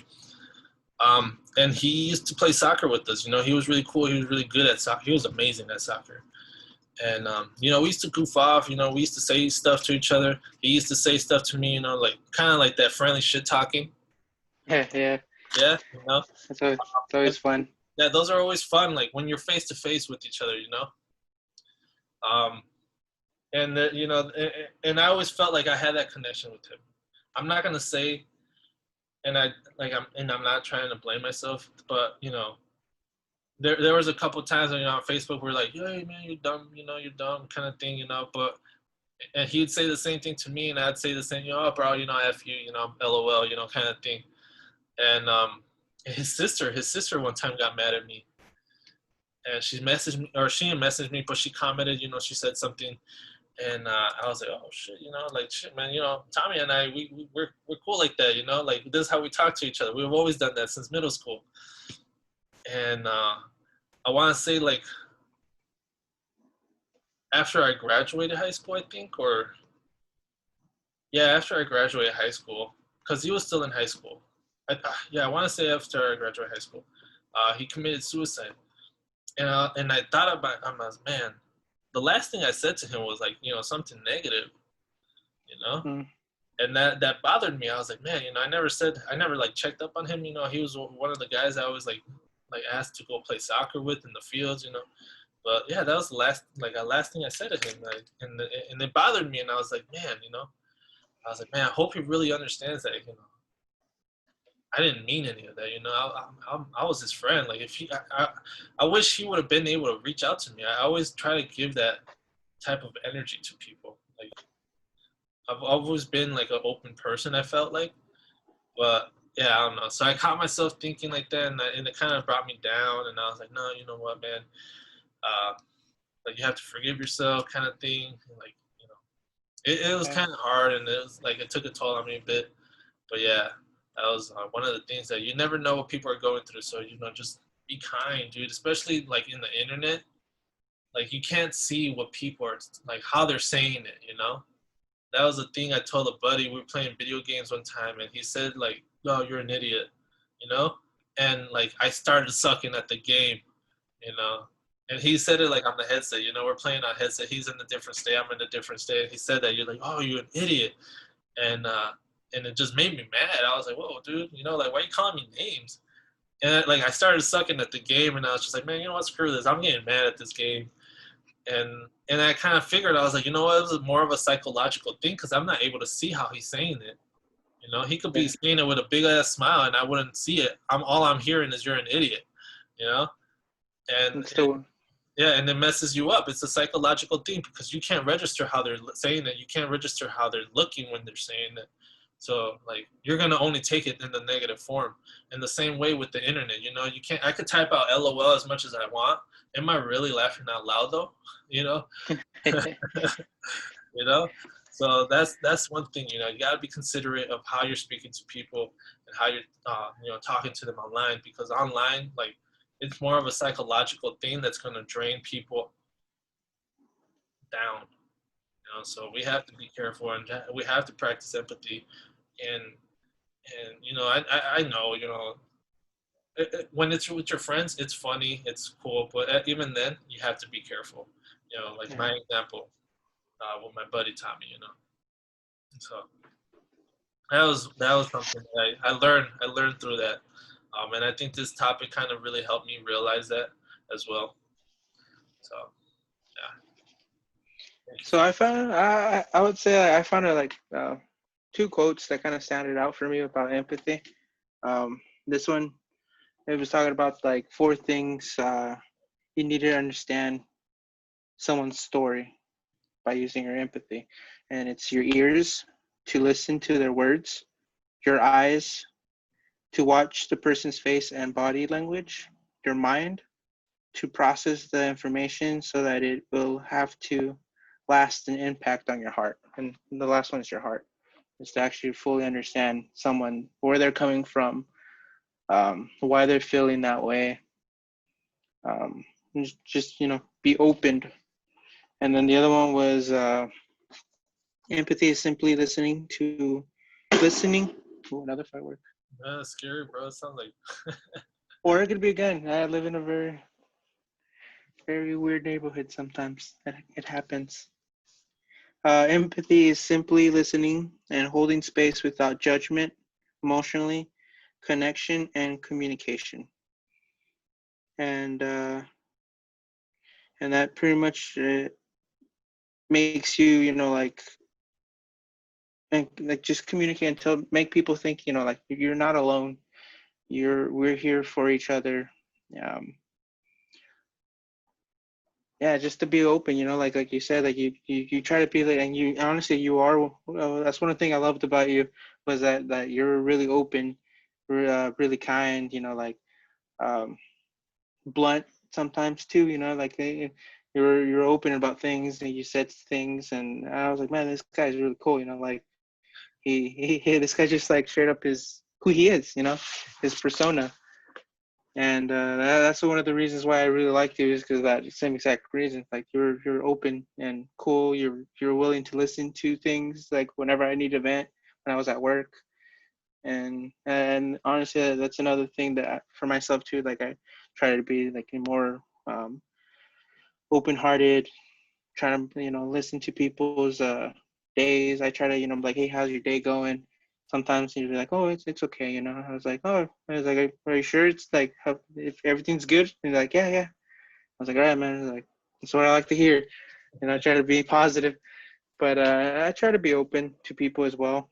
And he used to play soccer with us. He was really cool. He was really good at soccer. He was amazing at soccer. And we used to goof off. We used to say stuff to each other. He used to say stuff to me. Like kind of like that friendly shit talking. Yeah, yeah. Yeah, It's always fun. Yeah, those are always fun. Like when you're face to face with each other. And and I always felt like I had that connection with him. I'm not gonna say and I'm not trying to blame myself, but you know, there was a couple times on Facebook where like, hey man, you're dumb, you're dumb kind of thing, but and he'd say the same thing to me, and I'd say the same, oh bro, F you, LOL, kind of thing. And his sister one time got mad at me, and she didn't message me, but she commented, she said something, and I was like, oh shit, like shit, man, Tommy and I, we're cool like that, like this is how we talk to each other. We've always done that since middle school, and I want to say like after I graduated high school, I think, or yeah, after I graduated high school, because he was still in high school. I want to say after I graduated high school, he committed suicide, and I thought about, I was man, the last thing I said to him was like, something negative, Mm. and that bothered me. I was like, man, I never like checked up on him. He was one of the guys I always like asked to go play soccer with in the fields. But yeah, that was the last thing I said to him, like, and it bothered me, and I was like, man, I was like, man, I hope he really understands that, I didn't mean any of that, I was his friend. Like, if I wish he would have been able to reach out to me. I always try to give that type of energy to people. Like, I've always been like an open person, I felt like, but yeah, I don't know. So I caught myself thinking like that, and it kind of brought me down. And I was like, no, you know what, man, like you have to forgive yourself, kind of thing. And, like, it was kind of hard, and it was like it took a toll on me a bit. But yeah, that was one of the things that you never know what people are going through. So just be kind, dude. Especially like in the internet, like you can't see what people are like, how they're saying it. That was the thing I told a buddy. We were playing video games one time, and he said like, "No, you're an idiot," and like I started sucking at the game, you know. And he said it like on the headset, we're playing on headset. He's in a different state, I'm in a different state. And he said that, you're like, oh, you're an idiot. And it just made me mad. I was like, whoa, dude, like, why are you calling me names? And like I started sucking at the game, and I was just like, man, you know what, screw this. I'm getting mad at this game. And I kind of figured, I was like, you know what, it was more of a psychological thing because I'm not able to see how he's saying it. He could be saying it with a big ass smile, and I wouldn't see it. All I'm hearing is you're an idiot, and yeah, and it messes you up. It's a psychological thing because you can't register how they're saying it. You can't register how they're looking when they're saying it. So like you're gonna only take it in the negative form. In the same way with the internet, you can't. I could type out LOL as much as I want. Am I really laughing out loud though? you know. So that's one thing. You gotta be considerate of how you're speaking to people and how you're talking to them online, because online, like, it's more of a psychological thing that's going to drain people down. So we have to be careful, and we have to practice empathy. And I know, when it's with your friends, it's funny, it's cool, but even then, you have to be careful. Like my example with my buddy Tommy. So that was something that I learned through that. And I think this topic kind of really helped me realize that as well. So, yeah. So I would say I found like two quotes that kind of standed out for me about empathy. This one, it was talking about like 4 things you need to understand someone's story by using your empathy, and it's your ears to listen to their words, your eyes to watch the person's face and body language, your mind to process the information so that it will have to last an impact on your heart. And the last one is your heart, is to actually fully understand someone, where they're coming from, why they're feeling that way. Just be opened. And then the other one was empathy is simply listening. Oh, another firework. That's scary, bro. It sounds like. Or it could be a gun. I live in a very, very weird neighborhood sometimes. It happens. Empathy is simply listening and holding space without judgment, emotionally, connection, and communication. And that pretty much makes you, like and like just communicate until make people think, like you're not alone. We're here for each other. Um, yeah, just to be open, like you said, like you try to be like, and you honestly you are. That's one thing I loved about you was that you're really open, really kind. Like um, blunt sometimes too. Like you're open about things and you said things, and I was like, man, this guy's really cool. Like this guy just like straight up is who he is. His persona. And that's one of the reasons why I really liked you is because that same exact reason. Like you're open and cool. You're willing to listen to things. Like whenever I need to vent, when I was at work, and honestly, that's another thing that for myself too. Like I try to be like more open-hearted, trying to listen to people's days. I try to like, hey, how's your day going? Sometimes you'd be like, oh, it's okay. I was like, oh, I was like, are you sure it's like if everything's good? And you're like, yeah, yeah. I was like, all right, man. I was like, that's what I like to hear. I try to be positive, but I try to be open to people as well.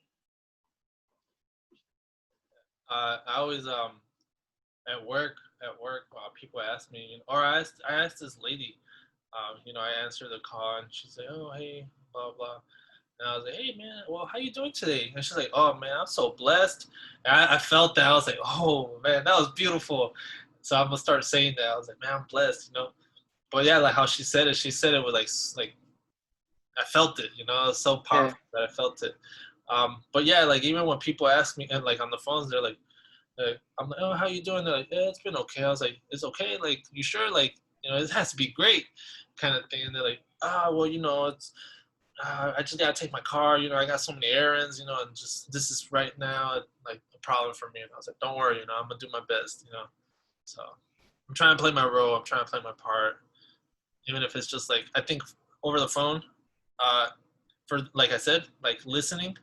I always at work people ask me, or I asked this lady, I answered the call and she's like, oh hey, blah blah. And I was like, hey man, well, how you doing today? And she's like, oh man, I'm so blessed. And I felt that. I was like, oh man, that was beautiful. So I'm gonna start saying that. I was like, man, I'm blessed. But yeah, like how she said it with like I felt it. It was so powerful that I felt it. But yeah, like even when people ask me and like on the phones, they're like, I'm like, oh, how you doing? They're like, yeah, it's been okay. I was like, it's okay. Like, you sure? Like, it has to be great, kind of thing. And they're like, well, it's I just gotta take my car. I got so many errands. And just this is right now like a problem for me. And I was like, don't worry. I'm gonna do my best. So I'm trying to play my role. I'm trying to play my part, even if it's just like I think over the phone. For like I said, like listening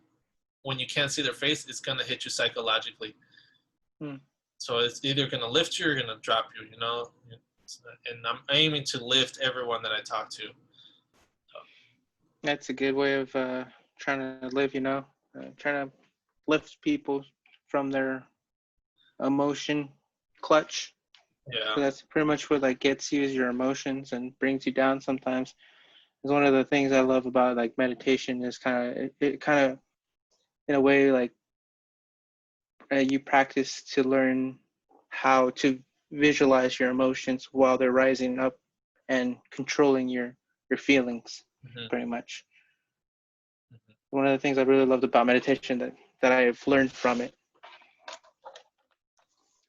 when you can't see their face, it's gonna hit you psychologically. So it's either gonna lift you or gonna drop you. And I'm aiming to lift everyone that I talk to. That's a good way of trying to live. Trying to lift people from their emotion clutch. Yeah. So that's pretty much what like gets you is your emotions and brings you down sometimes. It's one of the things I love about like meditation is it kind of in a way like you practice to learn how to visualize your emotions while they're rising up and controlling your feelings pretty much. One of the things I really loved about meditation that I've learned from it.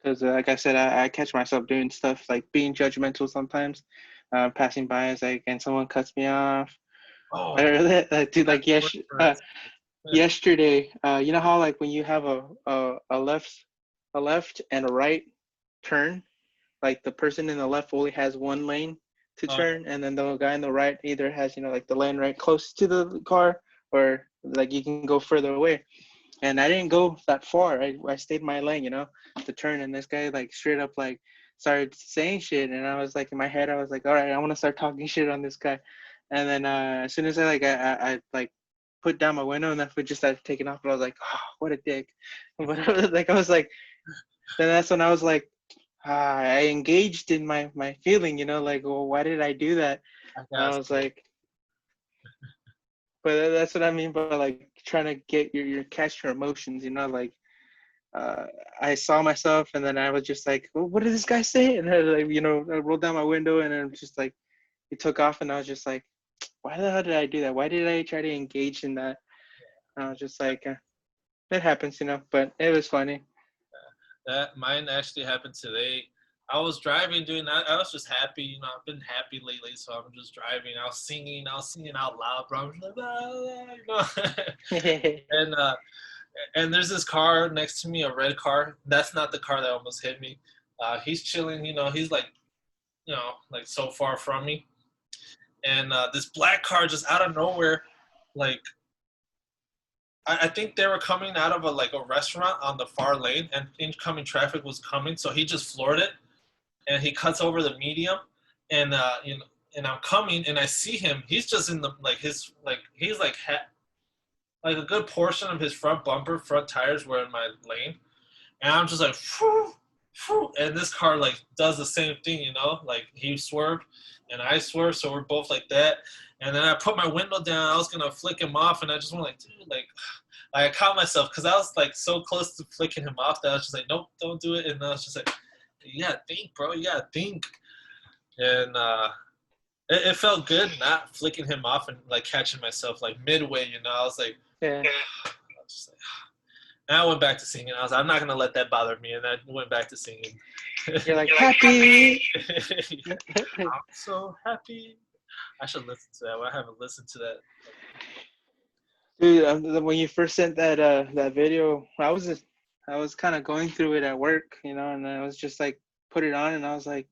Because like I said, I catch myself doing stuff like being judgmental sometimes, passing by as and someone cuts me off. Oh, Dude, like yesterday, you know how like when you have a left and a right turn, like the person in the left only has one lane to turn, and then the guy in the right either has like the lane right close to the car, or like you can go further away. And I didn't go that far. I stayed in my lane, to turn. And this guy like straight up like started saying shit, and I was like in my head, I was like, all right, I want to start talking shit on this guy. And then as soon as I like put down my window and that foot just started taking off, and I was like, oh, what a dick. But like I was like, then that's when I was like, I engaged in my feeling, like, well, why did I do that? I was like, but that's what I mean by like trying to get your catch your emotions, like I saw myself and then I was just like, well, what did this guy say? And I like, I rolled down my window and I'm just like, it took off and I was just like, why the hell did I do that? Why did I try to engage in that? And I was just like, it happens, but it was funny. That mine actually happened today. I was driving doing that. I was just happy, I've been happy lately, so I'm just driving. I was singing out loud, bro. I was like, and there's this car next to me, a red car. That's not the car that almost hit me. He's chilling, he's like, like so far from me. And this black car just out of nowhere, like, I think they were coming out of a restaurant on the far lane, and incoming traffic was coming, so he just floored it, and he cuts over the medium, and and I'm coming, and I see him. He's just in the he's like a good portion of his front tires were in my lane, and I'm just like, phew, phew, and this car like does the same thing, you know, like he swerved and I swerved, so we're both like that. And then I put my window down. I was gonna flick him off, and I just went like, dude, like I caught myself because I was like so close to flicking him off that I was just like, nope, don't do it. And I was just like, you gotta think, bro, you gotta think. And it felt good not flicking him off and like catching myself like midway, you know. I was like, Yeah. I was just like, and I went back to singing. I was like, I'm not gonna let that bother me, and I went back to singing. You're like happy. I'm so happy. I should listen to that. I haven't listened to that. Dude, when you first sent that video, I was kind of going through it at work, you know, and I was just like put it on, and I was like,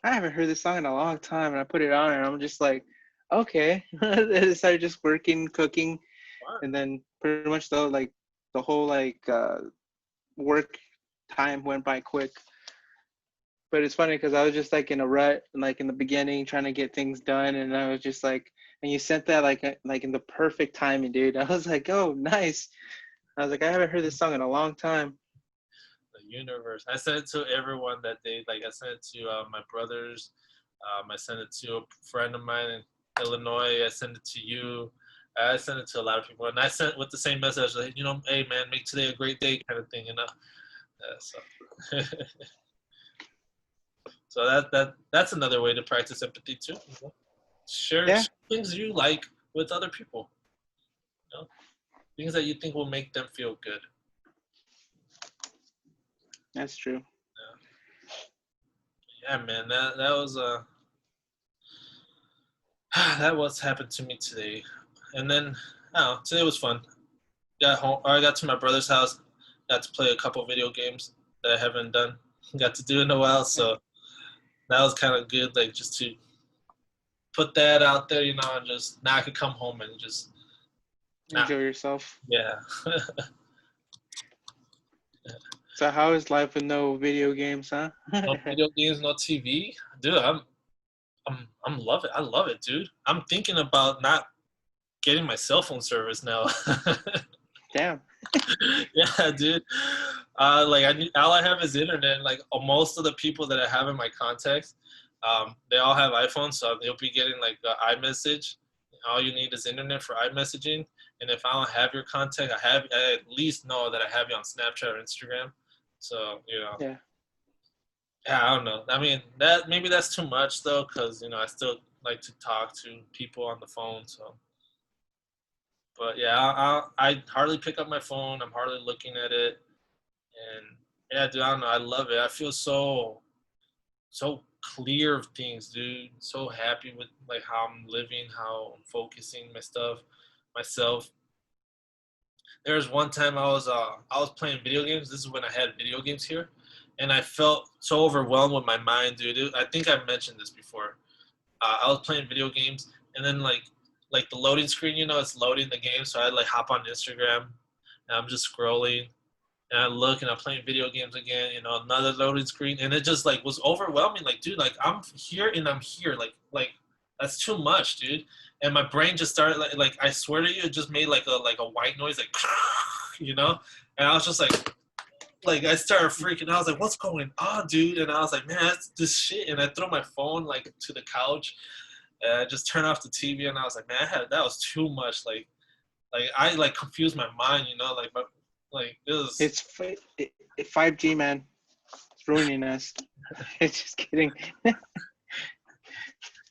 I haven't heard this song in a long time, and I put it on, and I'm just like, okay. And I started just working, cooking, and then pretty much the whole work time went by quick. But it's funny because I was just like in a rut, like in the beginning, trying to get things done, and I was just like, and you sent that like in the perfect timing, dude. I was like, oh, nice. I was like, I haven't heard this song in a long time. The universe. I sent it to everyone that day. Like I sent it to my brothers. I sent it to a friend of mine in Illinois. I sent it to you. I sent it to a lot of people, and I sent with the same message, like, you know, hey man, make today a great day, kind of thing, you know. So, so that's another way to practice empathy too. You know? Share things you like with other people. You know? Things that you think will make them feel good. That's true. Yeah, man, that was that was happened to me today. And then today was fun. Got home, or I got to my brother's house, got to play a couple video games that I haven't done, got to do in a while, so that was kind of good, like just to put that out there, you know, and just now I could come home and just enjoy yourself. Yeah. So how is life with no video games, huh? No video games, no TV, dude. I'm love it. I love it, dude. I'm thinking about not getting my cell phone service now. Damn. Yeah, dude. Like all I have is internet. Like most of the people that I have in my contacts, they all have iPhones, so they'll be getting like iMessage. All you need is internet for iMessaging. And if I don't have your contact, I at least know that I have you on Snapchat or Instagram. So you know. Yeah. Yeah, I don't know. I mean, that maybe that's too much though, because you know I still like to talk to people on the phone. So, but yeah, I hardly pick up my phone. I'm hardly looking at it, and yeah, dude, I don't know. I love it. I feel so clear of things, dude. So happy with like how I'm living, how I'm focusing myself. There was one time I was playing video games. This is when I had video games here, and I felt so overwhelmed with my mind, dude. I think I mentioned this before. I was playing video games, and then like the loading screen, you know, it's loading the game. So I like hop on Instagram, and I'm just scrolling, and I look, and I'm playing video games again. You know, another loading screen, and it just like was overwhelming. Like, dude, like I'm here and I'm here. Like that's too much, dude. And my brain just started like I swear to you, it just made like a white noise, like you know. And I was just like I started freaking out. I was like, what's going on, dude? And I was like, man, that's this shit. And I threw my phone like to the couch, and I just turned off the TV. And I was like, man, that was too much. Like I like confused my mind, you know, like it was. It's 5G, man. It's ruining us. It's just kidding.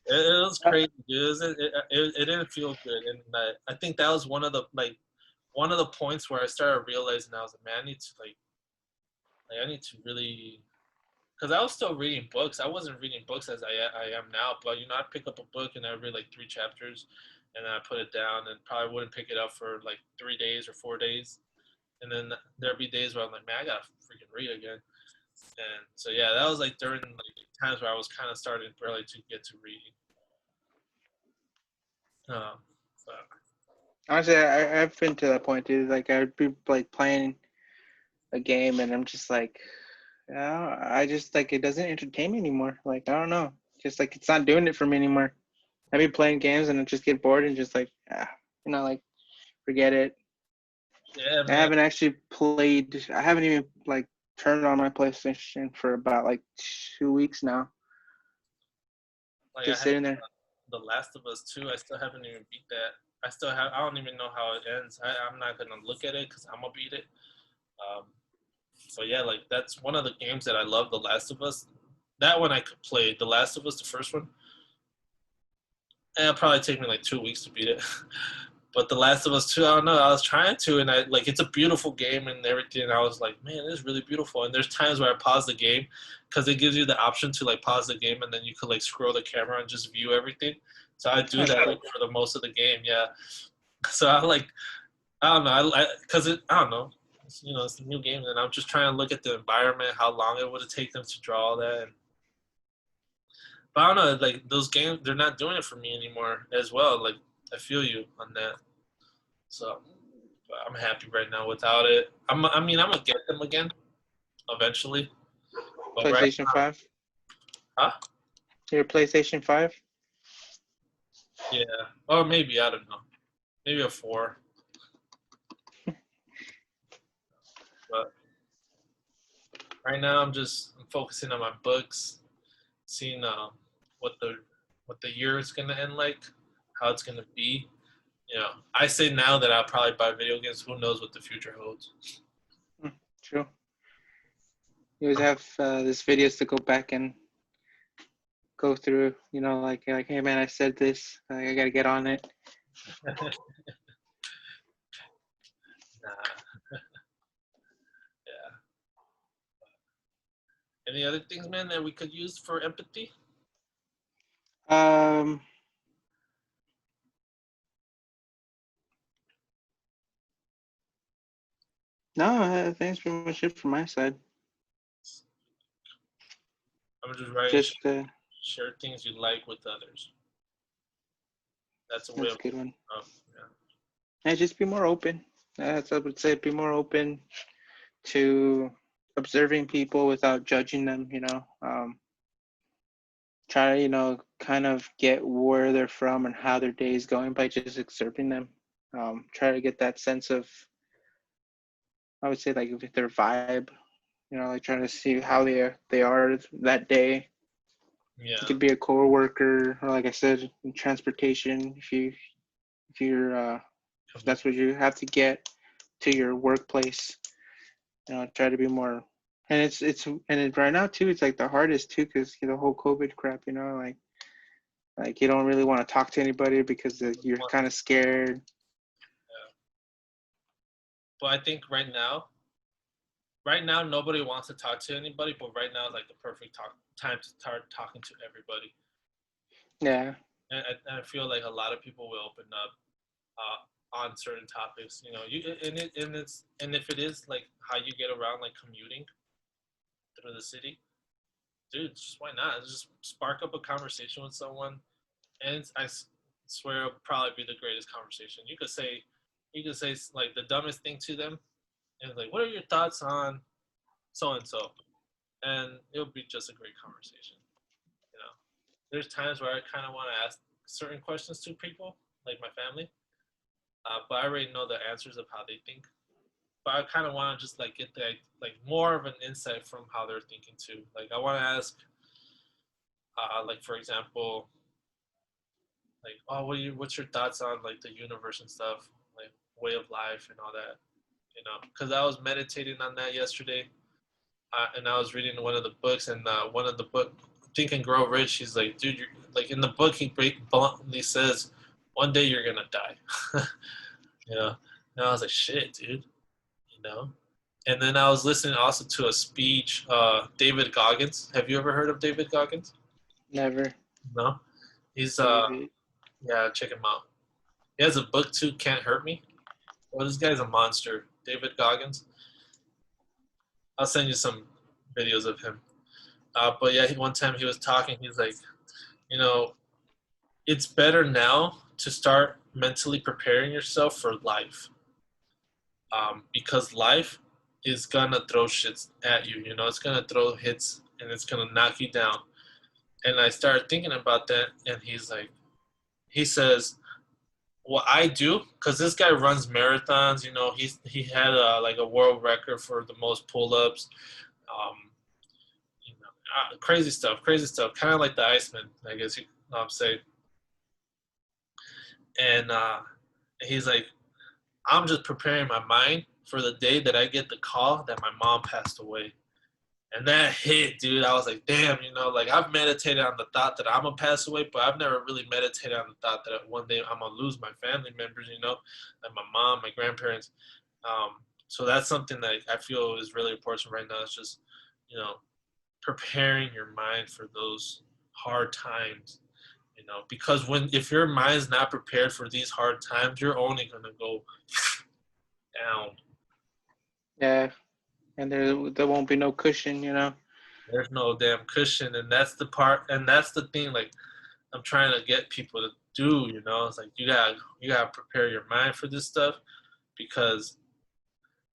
It was crazy, dude. It didn't feel good, and I think that was one of the points where I started realizing I was like, man, I need to really, because I was still reading books. I wasn't reading books as I am now, but you know, I'd pick up a book and I'd read like 3 chapters, and then I put it down and probably wouldn't pick it up for like 3 days or 4 days, and then there'd be days where I'm like, man, I gotta freaking read again. And so yeah, that was like during like times where I was kind of starting really to get to reading. So. Honestly, I've been to that point, dude. Like I'd be like playing a game, and I'm just like, I just like it doesn't entertain me anymore. Like I don't know, just like it's not doing it for me anymore. I'd be playing games and I just get bored and just like, you know, like forget it. Yeah, I man. haven't actually played. I haven't even like turned on my PlayStation for about like 2 weeks now. Like I Just have sitting there. The Last of Us 2. I still haven't even beat that. I don't even know how it ends. I'm not gonna look at it because I'm gonna beat it. Um, so yeah, like that's one of the games that I love. The Last of Us. That one I could play. The Last of Us, the first one. And it'll probably take me like 2 weeks to beat it. But The Last of Us 2, I don't know. I was trying to, and I like it's a beautiful game and everything. And I was like, man, it's really beautiful. And there's times where I pause the game because it gives you the option to like pause the game and then you could like scroll the camera and just view everything. So I do that like, for the most of the game, yeah. So I don't know, because I don't know, it's a new game, and I'm just trying to look at the environment, how long it would have taken them to draw all that. But I don't know, like those games, they're not doing it for me anymore as well. Like I feel you on that. So but I'm happy right now without it. I mean, I'm gonna get them again eventually. But right PlayStation 5. huh? Your PlayStation 5. Yeah. Or maybe, I don't know. Maybe a 4. But right now I'm focusing on my books, seeing what the what the year is gonna end like, how it's gonna be. I say now that I'll probably buy video games. Who knows what the future holds? True. You always have this videos to go back and go through. You know, like hey man, I said this. I gotta get on it. Nah. Yeah. Any other things, man, that we could use for empathy? Um. No, I think it's pretty much it from my side. I'm just writing Just share things you like with others. That's a way that's of a good one. yeah. And just be more open. That's I would say. Be more open to observing people without judging them. Try to kind of get where they're from and how their day is going by just observing them. Try to get that sense of, I would say, like with their vibe. Like trying to see how they are that day. Yeah. It could be a coworker, or like I said, in transportation. If that's what you have to get to your workplace, try to be more. And right now too. It's like the hardest too, because the whole COVID crap. Like you don't really want to talk to anybody because you're kind of scared. Yeah. But I think right now nobody wants to talk to anybody, but right now is like the perfect time to start talking to everybody. Yeah. And I feel like a lot of people will open up on certain topics. And if it is like how you get around, like commuting through the city, dude, just why not? Just spark up a conversation with someone, and I swear it'll probably be the greatest conversation. You could say like the dumbest thing to them, and like, what are your thoughts on so and so, and it'll be just a great conversation. You know, there's times where I kind of want to ask certain questions to people, like my family, but I already know the answers of how they think. But I kind of want to just like get the like more of an insight from how they're thinking too. Like I want to ask, like for example, like, oh, what's your thoughts on like the universe and stuff, like way of life and all that, because I was meditating on that yesterday, and I was reading one of the books, and one of the book, Think and Grow Rich, he's like, dude, you're like in the book he bluntly says, one day you're gonna die, you know, and I was like, shit, dude, you know. And then I was listening also to a speech, David Goggins. Have you ever heard of David Goggins? Never. No, he's David. yeah, check him out. He has a book too, Can't Hurt Me. Well, this guy's a monster, David Goggins. I'll send you some videos of him. But yeah, one time he was talking. He's like, you know, it's better now to start mentally preparing yourself for life, because life is gonna throw shits at you. It's gonna throw hits and it's gonna knock you down. And I started thinking about that, and he says, what I do, because this guy runs marathons. You know, he had like a world record for the most pull-ups. Um, crazy stuff, crazy stuff. Kind of like the Iceman, I guess you say. And he's like, I'm just preparing my mind for the day that I get the call that my mom passed away. And that hit, dude. I was like, damn, like I've meditated on the thought that I'm gonna pass away, but I've never really meditated on the thought that one day I'm gonna lose my family members, like my mom, my grandparents. So that's something that I feel is really important right now. It's just, you know, preparing your mind for those hard times, because if your mind's not prepared for these hard times, you're only gonna go down. Yeah, and there won't be no cushion, There's no damn cushion, and that's the part, and that's the thing. Like I'm trying to get people to do, it's like you gotta prepare your mind for this stuff, because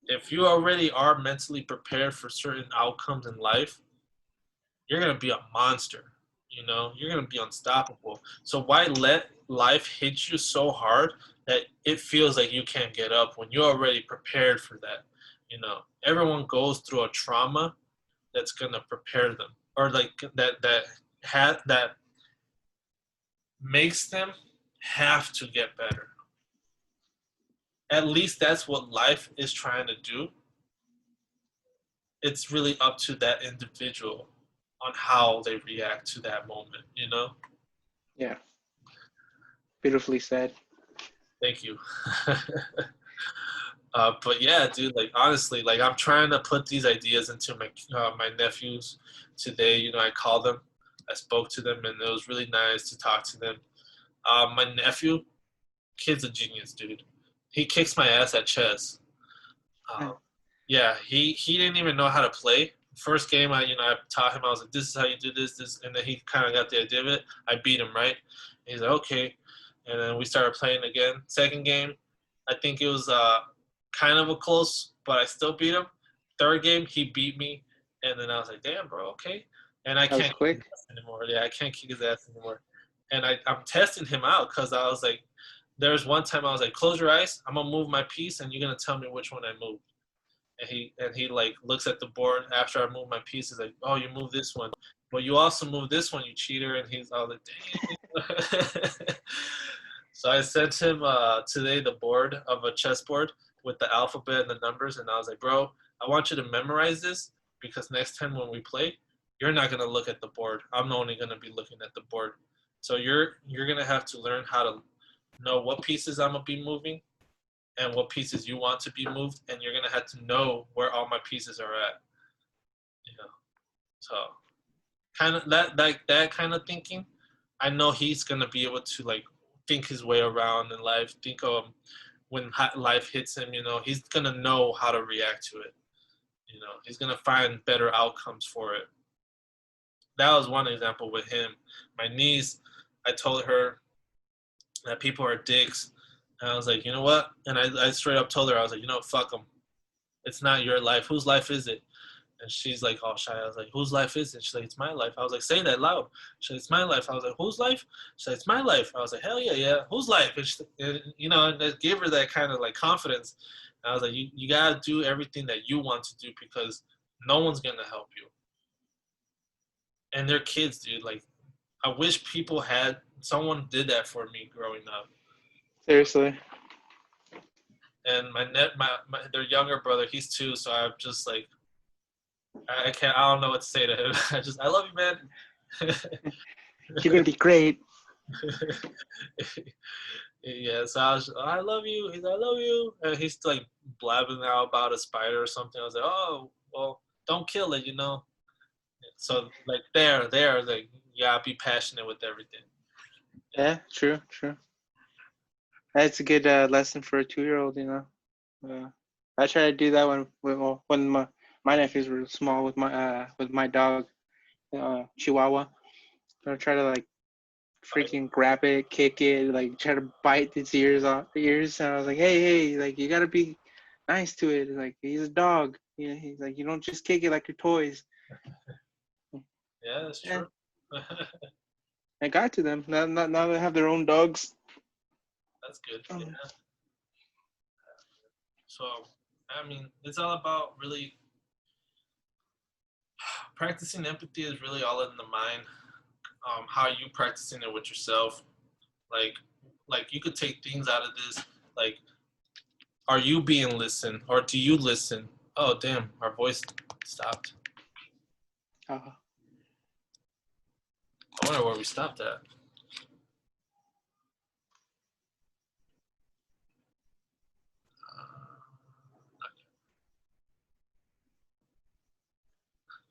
if you already are mentally prepared for certain outcomes in life, you're gonna be a monster. You're gonna be unstoppable. So why let life hit you so hard that it feels like you can't get up when you're already prepared for that? Everyone goes through a trauma that's gonna prepare them, or like that makes them have to get better. At least that's what life is trying to do. It's really up to that individual on how they react to that moment. Yeah. Beautifully said. Thank you. But yeah, dude, like honestly, like I'm trying to put these ideas into my nephews today. I called them, I spoke to them, and it was really nice to talk to them. My nephew, kid's a genius, dude. He kicks my ass at chess. Yeah, he didn't even know how to play. First game, I taught him. I was like, "This is how you do this," and then he kind of got the idea of it. I beat him, right? And he's like, "Okay," and then we started playing again. Second game, I think it was kind of a close, but I still beat him. Third game, he beat me, and then I was like, "Damn, bro, okay." And I That was can't kick his quick. ass anymore. Yeah, I can't kick his ass anymore. And I'm testing him out because I was like, there was one time I was like, "Close your eyes. I'm gonna move my piece, and you're gonna tell me which one I moved." And he like looks at the board after I move my piece. He's like, "Oh, you moved this one, but you also moved this one, you cheater." And he's all like, "Dang." So I sent him today the board of a chessboard with the alphabet and the numbers, and I was like, "Bro, I want you to memorize this, because next time when we play, you're not gonna look at the board. I'm only gonna be looking at the board. So you're gonna have to learn how to know what pieces I'm gonna be moving and what pieces you want to be moved, and you're gonna have to know where all my pieces are at." So kind of that kind of thinking, I know he's gonna be able to like think his way around in life. Think of when life hits him, he's gonna know how to react to it. He's gonna find better outcomes for it. That was one example with him. My niece, I told her that people are dicks. And I was like, you know what? And I straight up told her, I was like, fuck them. It's not your life. Whose life is it? And she's like, all shy. I was like, whose life is it? She's like, it's my life. I was like, say that loud. She's like, it's my life. I was like, whose life? She's like, it's my life. I was like, hell yeah, yeah. Whose life? And I gave her that kind of like confidence. And I was like, you got to do everything that you want to do, because no one's going to help you. And they're kids, dude. Like, I wish someone did that for me growing up. Seriously. And their younger brother, he's 2, so I'm just like, I don't know what to say to him. I love you, man. You're gonna be great. Yeah, so I love you. He's like, I love you. And he's like blabbing out about a spider or something. I was like, oh, well, don't kill it, So like there, like, yeah, be passionate with everything. Yeah, true. That's a good lesson for a 2-year-old, I try to do that when my nephews were small with my dog, Chihuahua. I try to like freaking grab it, kick it, like try to bite its ears off the ears. And I was like, hey, like you gotta be nice to it. Like he's a dog. He's like, you don't just kick it like your toys. Yeah, that's true. I got to them. Now they have their own dogs. That's good. Yeah. So, I mean, it's all about really practicing empathy is really all in the mind. How you practicing it with yourself, like you could take things out of this, like, are you being listened or do you listen? Oh, damn, our voice stopped. Uh, I wonder where we stopped at.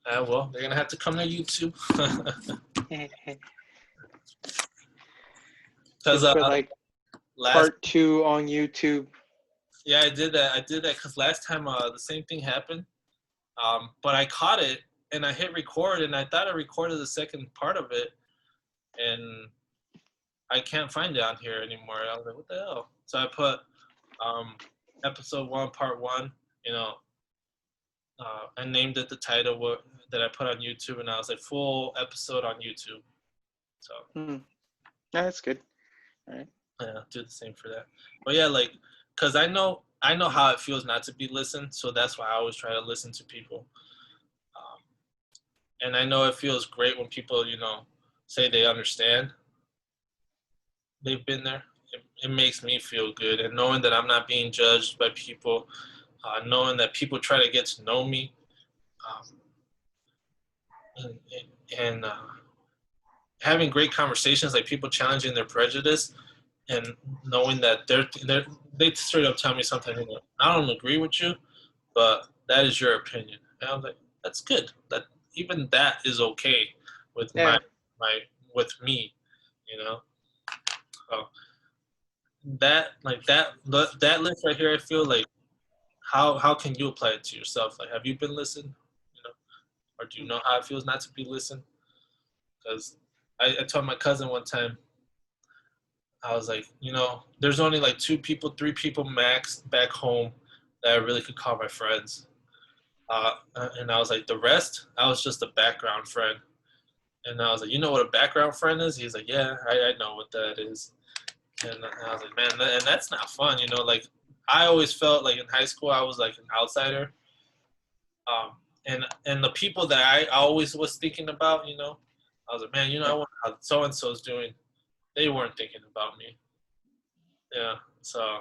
Well, they're gonna have to come to YouTube. Because just put like last, part 2 on YouTube. yeah, I did that because last time the same thing happened. But I caught it and I hit record and I thought I recorded the second part of it, and I can't find it on here anymore. I was like, what the hell? So I put episode 1, part 1, you know, I named it the title that I put on YouTube, and I was like, full episode on YouTube. So Yeah, that's good. All right. yeah, do the same for that. But yeah, like, cause I know how it feels not to be listened, so that's why I always try to listen to people. And I know it feels great when people, say they understand. They've been there. It makes me feel good, and knowing that I'm not being judged by people, knowing that people try to get to know me, and having great conversations, like people challenging their prejudice, and knowing that they straight up tell me something. I don't agree with you, but that is your opinion. And I'm like, that's good. That even that is okay with Yeah. my with me, you know. So that that list right here, I feel like how can you apply it to yourself? Like, have you been listened? Or do you know how it feels not to be listened? Because I told my cousin one time, I was like, there's only like 2 people, 3 people max back home that I really could call my friends. And I was like, the rest, I was just a background friend. And I was like, you know what a background friend is? He's like, yeah, I know what that is. And I was like, man, and that's not fun, like, I always felt like in high school I was like an outsider. And the people that I always was thinking about, I was like, man, I wonder how so-and-so's doing. They weren't thinking about me. Yeah, so,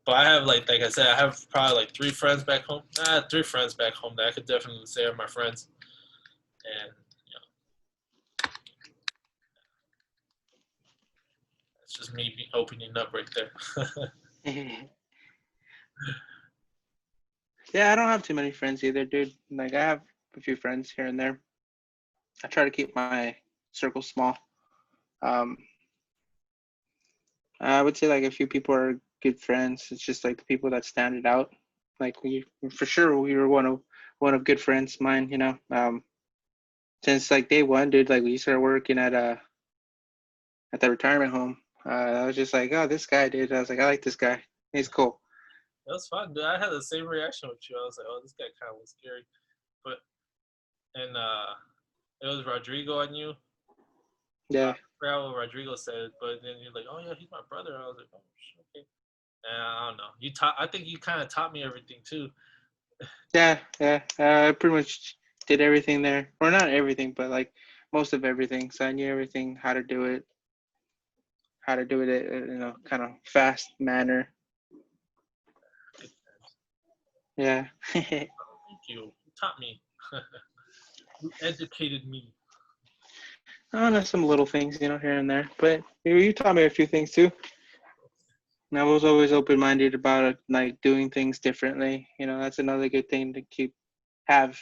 but I have like I said, I have probably like 3 friends back home. 3 friends back home that I could definitely say are my friends, and that's just me opening up right there. Yeah, I don't have too many friends either, dude. Like, I have a few friends here and there. I try to keep my circle small. Um, I would say like a few people are good friends. It's just like the people that stand it out. Like, for sure, we were one of good friends mine. Since like day one, dude. Like, we started working at the retirement home. I was just like, oh, this guy, dude. I was like, I like this guy. He's cool. That was fun, dude. I had the same reaction with you. I was like, oh, this guy kind of was scary, but and it was Rodrigo on you. Yeah. I forgot what Rodrigo said, but then you're like, oh yeah, he's my brother. I was like, oh okay. I don't know. I think you kind of taught me everything too. Yeah. I pretty much did everything there, or not everything, but like most of everything. So I knew everything, how to do it in a kind of fast manner. Yeah. Thank you. You taught me. You educated me. I don't know, some little things, here and there. But you taught me a few things too. And I was always open-minded about like doing things differently. That's another good thing to have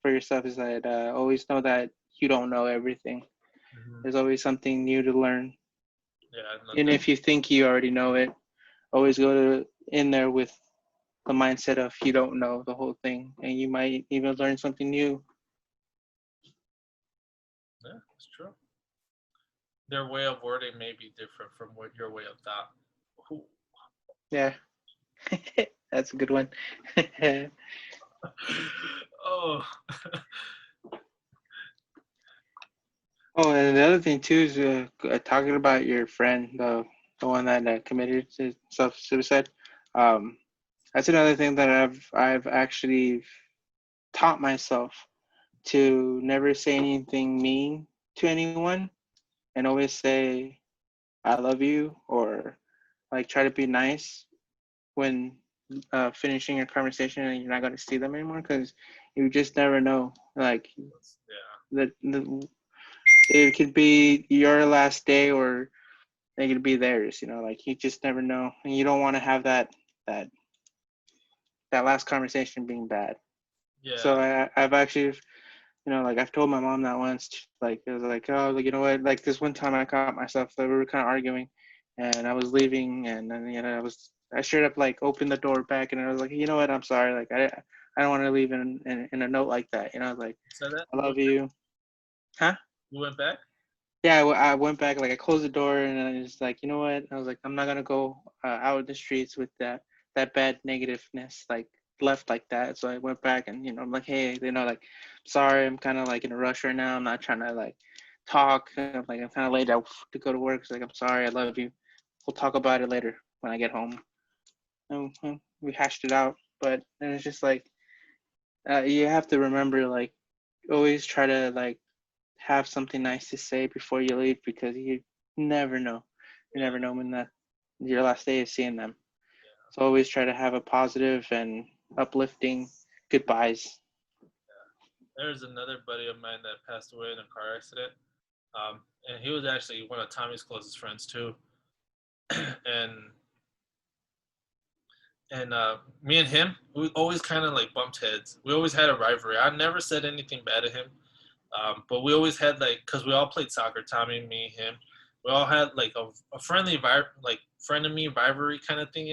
for yourself, is that always know that you don't know everything. Mm-hmm. There's always something new to learn. Yeah. And if you think you already know it, always go in there with the mindset of you don't know the whole thing, and you might even learn something new. Yeah, it's true. Their way of wording may be different from what your way of thought. Ooh. Yeah. That's a good one. Oh. Oh, and the other thing too is talking about your friend, though. the one that committed self-suicide. That's another thing that I've actually taught myself to never say anything mean to anyone, and always say I love you, or like try to be nice when finishing a conversation and you're not going to see them anymore, because you just never know. Like Yeah. it could be your last day, or it could be theirs. Like you just never know, and you don't want to have that that last conversation being bad. So Yeah. I've actually, like I've told my mom that once. Like it was like, oh, like, you know what? Like this one time I caught myself. Like we were kind of arguing, and I was leaving, and then I straight up like opened the door back, and I was like, you know what? I'm sorry. Like I don't want to leave in a note like that. I was like, Said that? I love you. Huh? You went back? Yeah, I went back, like I closed the door, and I was like, you know what? I was like, I'm not gonna go out in the streets with that bad negativeness like left like that. So I went back, and I'm like, hey, like, sorry, I'm kind of like in a rush right now. I'm not trying to like talk. Like I'm kind of late out to go to work. So like, I'm sorry, I love you. We'll talk about it later when I get home. And we hashed it out, but it's just like you have to remember, like, always try to like have something nice to say before you leave, because you never know. You never know when that your last day is seeing them. So always try to have a positive and uplifting goodbyes. There's another buddy of mine that passed away in a car accident. And he was actually one of Tommy's closest friends too. and me and him, we always kind of like bumped heads. We always had a rivalry. I never said anything bad to him, but we always had like, cause we all played soccer, Tommy, me, him. We all had like a friendly like frenemy rivalry kind of thing,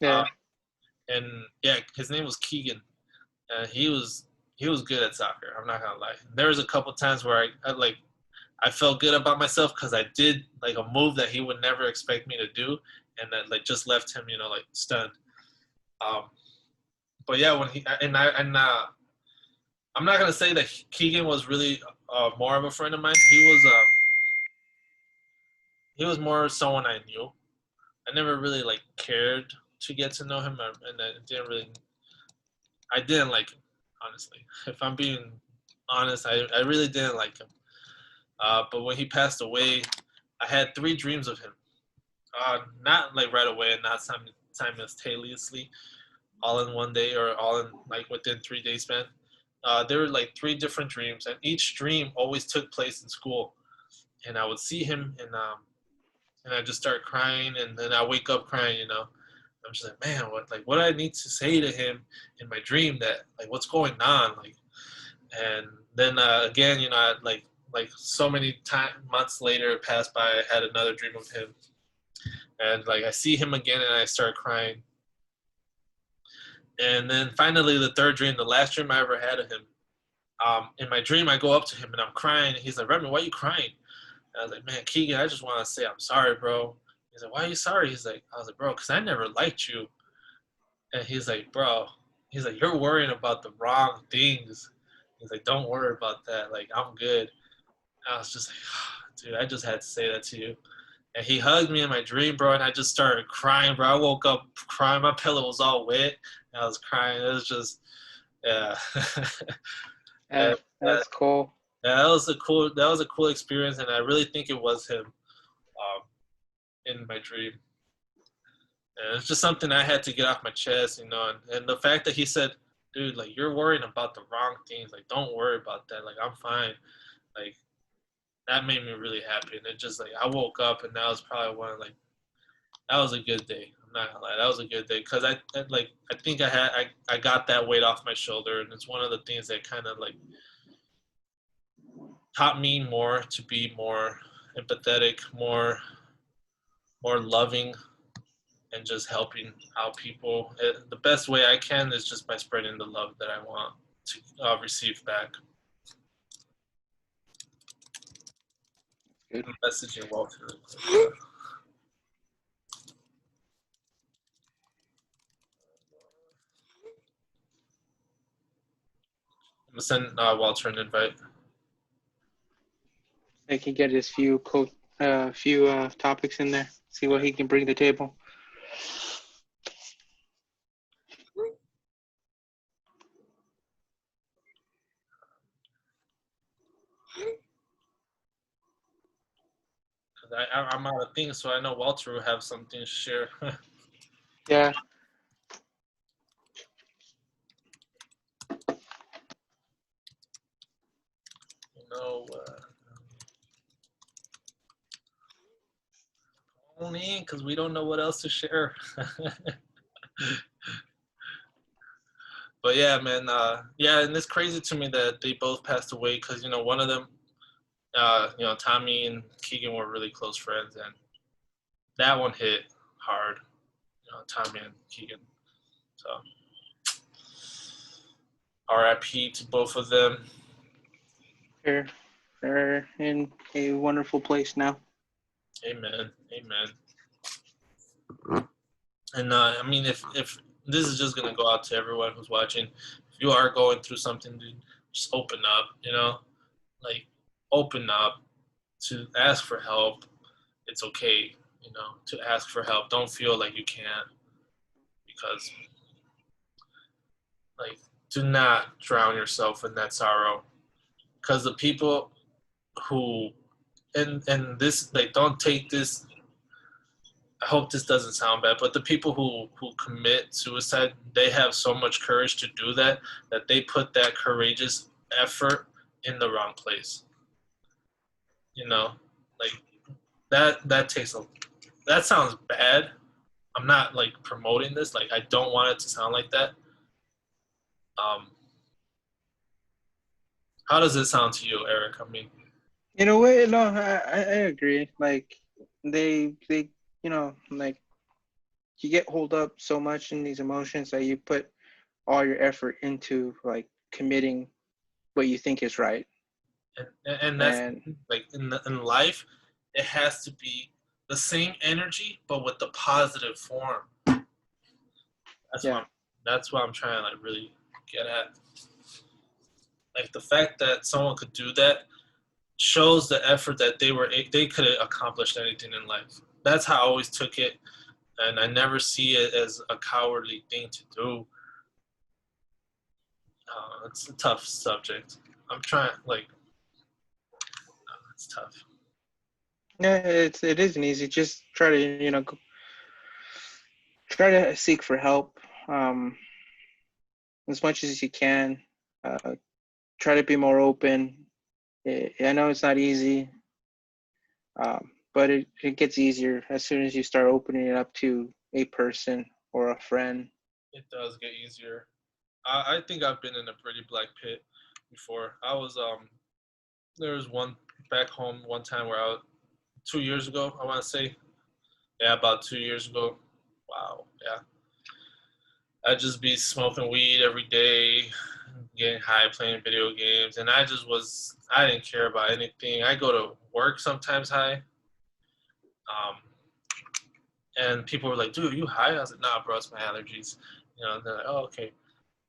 Yeah. And yeah, his name was Keegan. He was good at soccer. I'm not gonna lie. There was a couple times where I felt good about myself because I did like a move that he would never expect me to do, and that like just left him, like stunned. Um, but yeah, when he and I'm not gonna say that Keegan was really more of a friend of mine. He was more someone I knew. I never really like cared to get to know him, and I didn't like him, honestly. If I'm being honest, I really didn't like him. But when he passed away, I had three dreams of him. Not like right away, and not simultaneously, all in one day or all in like within 3 days span. There were like three different dreams, and each dream always took place in school. And I would see him, and I just start crying, and then I wake up crying. I'm just like, man, what do I need to say to him in my dream, that like what's going on, like. And then again, like so many months later passed by, I had another dream of him, and like I see him again, and I start crying. And then finally, the third dream, the last dream I ever had of him. In my dream, I go up to him and I'm crying. And he's like, Remy, why are you crying? And I was like, man, Keegan, I just want to say I'm sorry, bro. He's like, why are you sorry? I was like, bro, because I never liked you. And he's like, bro, you're worrying about the wrong things. He's like, don't worry about that. Like, I'm good. And I was just like, dude, I just had to say that to you. And he hugged me in my dream, bro, and I just started crying, bro. I woke up crying. My pillow was all wet. And I was crying. It was just, yeah. and, That's cool. yeah, that was a cool experience, and I really think it was him in my dream. And it's just something I had to get off my chest, and the fact that he said, dude, like, you're worrying about the wrong things. Like, don't worry about that. Like, I'm fine. Like, that made me really happy. And it just, like, I woke up, and that was probably that was a good day. I'm not gonna lie. That was a good day. Because I think I got that weight off my shoulder. And it's one of the things that kind of, like, taught me more to be more empathetic, more loving, and just helping out people. The best way I can is just by spreading the love that I want to receive back. Good. I'm messaging Walter. I'm gonna send Walter an invite. They can get his few a few topics in there. See what he can bring to the table. I'm out of things, so I know Walter will have something to share. Yeah. You know, only because we don't know what else to share. But yeah, man, yeah, and it's crazy to me that they both passed away because one of them, Tommy and Keegan were really close friends, and that one hit hard. Tommy and Keegan. So, R.I.P. to both of them. They're in a wonderful place now. Amen. Amen. And I mean, if this is just gonna go out to everyone who's watching, if you are going through something, dude, just open up. Like open up to ask for help. It's okay, to ask for help. Don't feel like you can't, because like do not drown yourself in that sorrow. Because the people who and this, like, don't take this. I hope this doesn't sound bad, but the people who commit suicide, they have so much courage to do that they put that courageous effort in the wrong place. Like that takes a. That sounds bad. I'm not like promoting this. Like I don't want it to sound like that. Um, how does it sound to you, Eric? I mean, In a way, no, I agree. Like they like you get hold up so much in these emotions that you put all your effort into like committing what you think is right. and that's And like in life, it has to be the same energy, but with the positive form. That's yeah, what I'm trying to like really get at. Like the fact that someone could do that shows the effort that they could have accomplished anything in life. That's how I always took it, and I never see it as a cowardly thing to do. It's a tough subject. I'm trying like it's tough. yeah, it isn't easy. Just try to try to seek for help as much as you can. Uh, Try to be more open. I know it's not easy, but it gets easier as soon as you start opening it up to a person or a friend. It does get easier. I think I've been in a pretty black pit before. I was there was one back home one time where 2 years ago, I want to say. Yeah, about 2 years ago. Wow, yeah. I'd just be smoking weed every day, getting high, playing video games, and I didn't care about anything. I go to work sometimes high, and people were like, "Dude, are you high?" I was like, "Nah, bro, it's my allergies." They're like, "Oh, okay."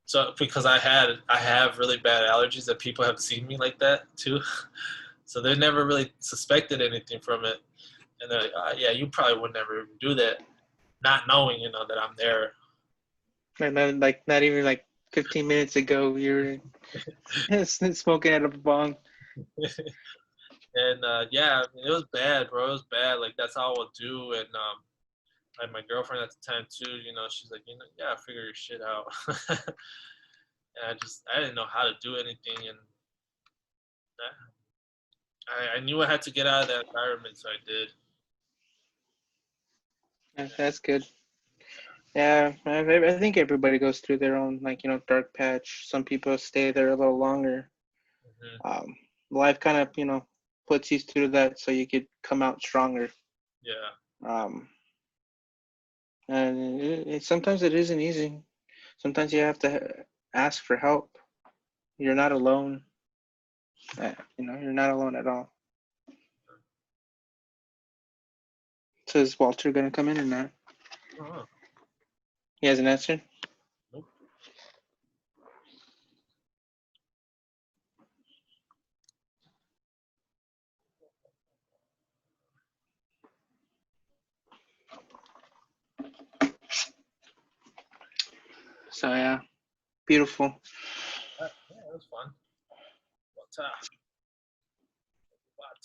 So because I have really bad allergies that people have seen me like that too, so they never really suspected anything from it, and they're like, "Yeah, you probably would never even do that," not knowing that I'm there. And then, like, not even like 15 minutes ago, you were smoking out of a bong. And yeah, I mean, it was bad, bro. It was bad. Like that's all I would do, and like my girlfriend at the time too. She's like, yeah, figure your shit out. And I didn't know how to do anything, and I knew I had to get out of that environment, so I did. That's good. Yeah, I think everybody goes through their own, like, dark patch. Some people stay there a little longer. Hmm. Life kind of, puts you through that so you could come out stronger. Yeah, Um, and sometimes it isn't easy. Sometimes you have to ask for help. You're not alone. You're not alone at all. So is Walter going to come in or not? uh-huh. He hasn't answered? Nope. So yeah, beautiful. Yeah, it was fun. What's up? What?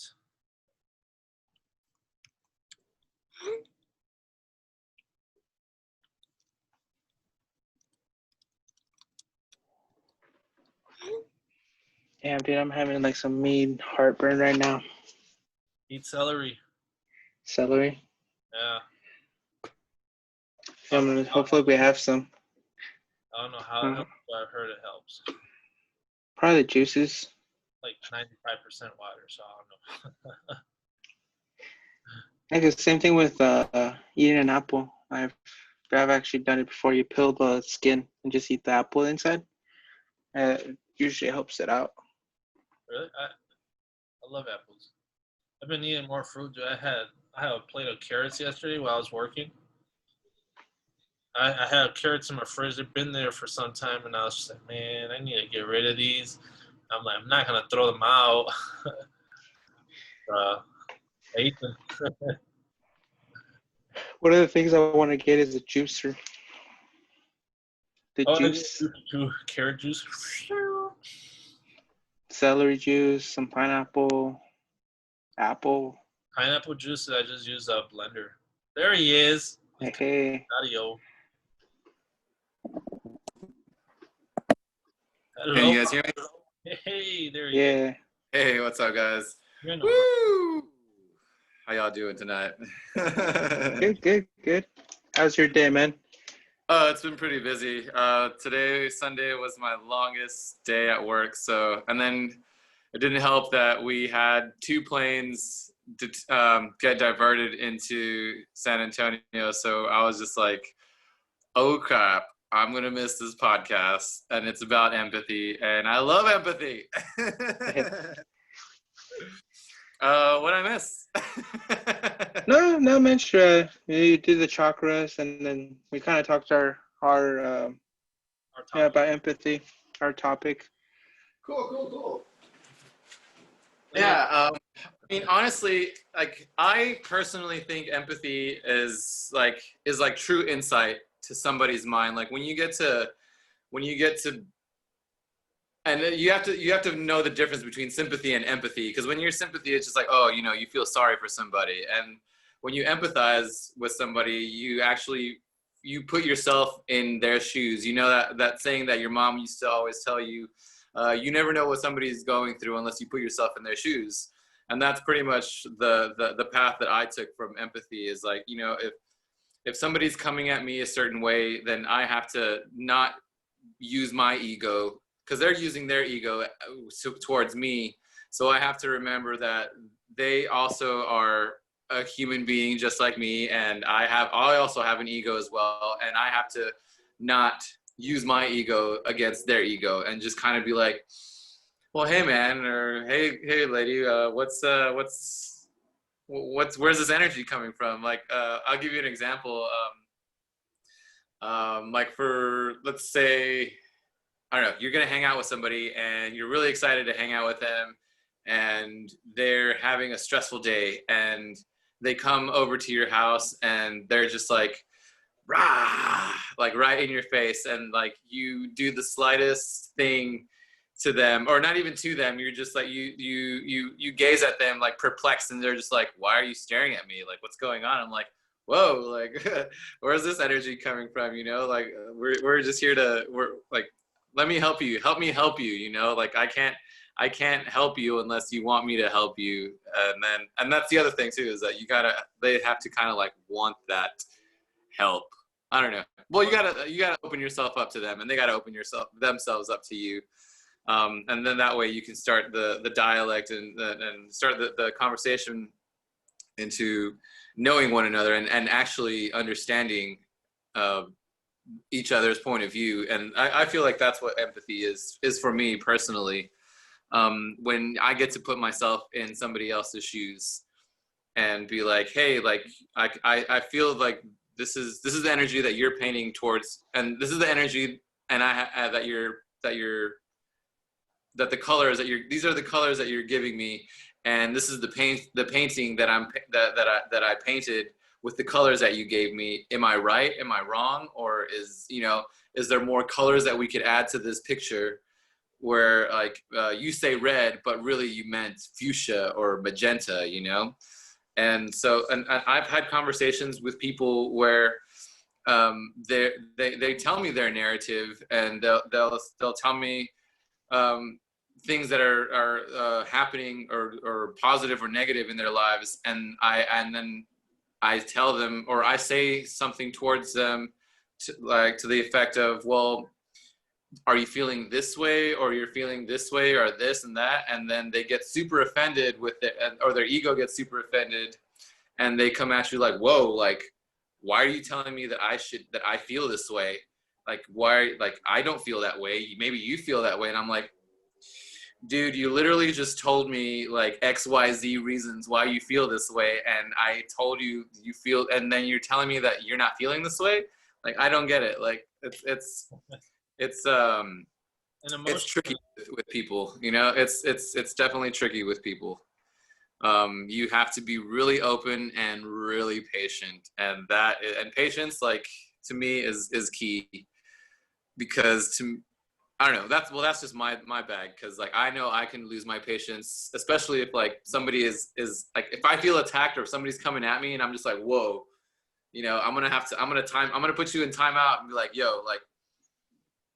Yeah, dude, I'm having like some mean heartburn right now. Eat celery. Celery. Yeah. Hopefully we have some. I don't know how it helps, but I've heard it helps. Probably the juices. Like 95% water, so I don't know. Like the same thing with eating an apple. I've actually done it before. You peel the skin and just eat the apple inside. It usually helps it out. Really? I love apples. I've been eating more fruit. Dude. I had a plate of carrots yesterday while I was working. I had carrots in my fridge. They've been there for some time, and I was just like, man, I need to get rid of these. I'm like, I'm not gonna throw them out. I ate them. One of the things I want to get is a juicer. The Oh, juice, carrot juice. celery juice, some pineapple, apple. Pineapple juice. I just use a blender. There he is. Hey, Audio. Can Hello. you guys hear me? Hey, there he is. yeah. Hey, what's up, guys? You're in Woo! How y'all doing tonight? Good. How's your day, man? It's been pretty busy. Today, Sunday, was my longest day at work. And then it didn't help that we had 2 planes get diverted into San Antonio. So I was just like, oh crap, I'm gonna miss this podcast, and it's about empathy, and I love empathy. What I miss? No, man. Sure. You did the chakras, and then we kind of talked our Our topic. about empathy, our topic. Cool. Yeah, I mean, honestly, like I personally think empathy is like true insight to somebody's mind. Like when you get to, and you have to know the difference between sympathy and empathy. Because when you're sympathy, it's just like, oh, you feel sorry for somebody, and when you empathize with somebody, you put yourself in their shoes. You know that saying that your mom used to always tell you. You never know what somebody's going through unless you put yourself in their shoes. And that's pretty much the path that I took from empathy is like, if somebody's coming at me a certain way, then I have to not use my ego because they're using their ego towards me. So I have to remember that they also are a human being just like me. And I also have an ego as well. And I have to not use my ego against their ego and just kind of be like, well, hey man, or hey lady, where's this energy coming from? Like, I'll give you an example. Like for, let's say, I don't know, you're gonna hang out with somebody and you're really excited to hang out with them, and they're having a stressful day, and they come over to your house and they're just like, rah, like right in your face, and like you do the slightest thing to them, or not even to them, you're just like you gaze at them like perplexed, and they're just like, why are you staring at me, like what's going on? I'm like, whoa, like where's this energy coming from? Like we're just here to, we're like, let me help you, like I can't help you unless you want me to help you. And that's the other thing too, is that they have to kind of like want that help. I don't know. Well, you gotta open yourself up to them, and they gotta open themselves up to you, and then that way you can start the dialect and start the conversation into knowing one another and actually understanding each other's point of view. And I feel like that's what empathy is for me personally. When I get to put myself in somebody else's shoes and be like, hey, like I feel like this is the energy that you're painting towards, and this is the energy, and that the colors these are the colors that you're giving me, and this is the painting that I painted with the colors that you gave me. Am I right? Am I wrong? Or is there more colors that we could add to this picture where like you say red, but really you meant fuchsia or magenta, And so, and I've had conversations with people where they tell me their narrative, and they'll tell me things that are happening or positive or negative in their lives, and then I tell them, or I say something towards them, to the effect of, well, are you feeling this way, or you're feeling this way, or this and that, and then they get super offended with it, or their ego gets super offended, and they come at you like, whoa, like, why are you telling me that I feel this way? Like, why? Like, I don't feel that way. Maybe you feel that way. And I'm like, dude, you literally just told me like XYZ reasons why you feel this way, and I told you feel, and then you're telling me that you're not feeling this way. Like, I don't get it. Like, it's tricky with people. It's definitely tricky with people. You have to be really open and really patient, and patience, like, to me is key, because I don't know, that's just my bag, because like I know I can lose my patience, especially if like somebody is like, if I feel attacked or if somebody's coming at me and I'm just like, whoa, I'm gonna put you in timeout and be like, yo, like,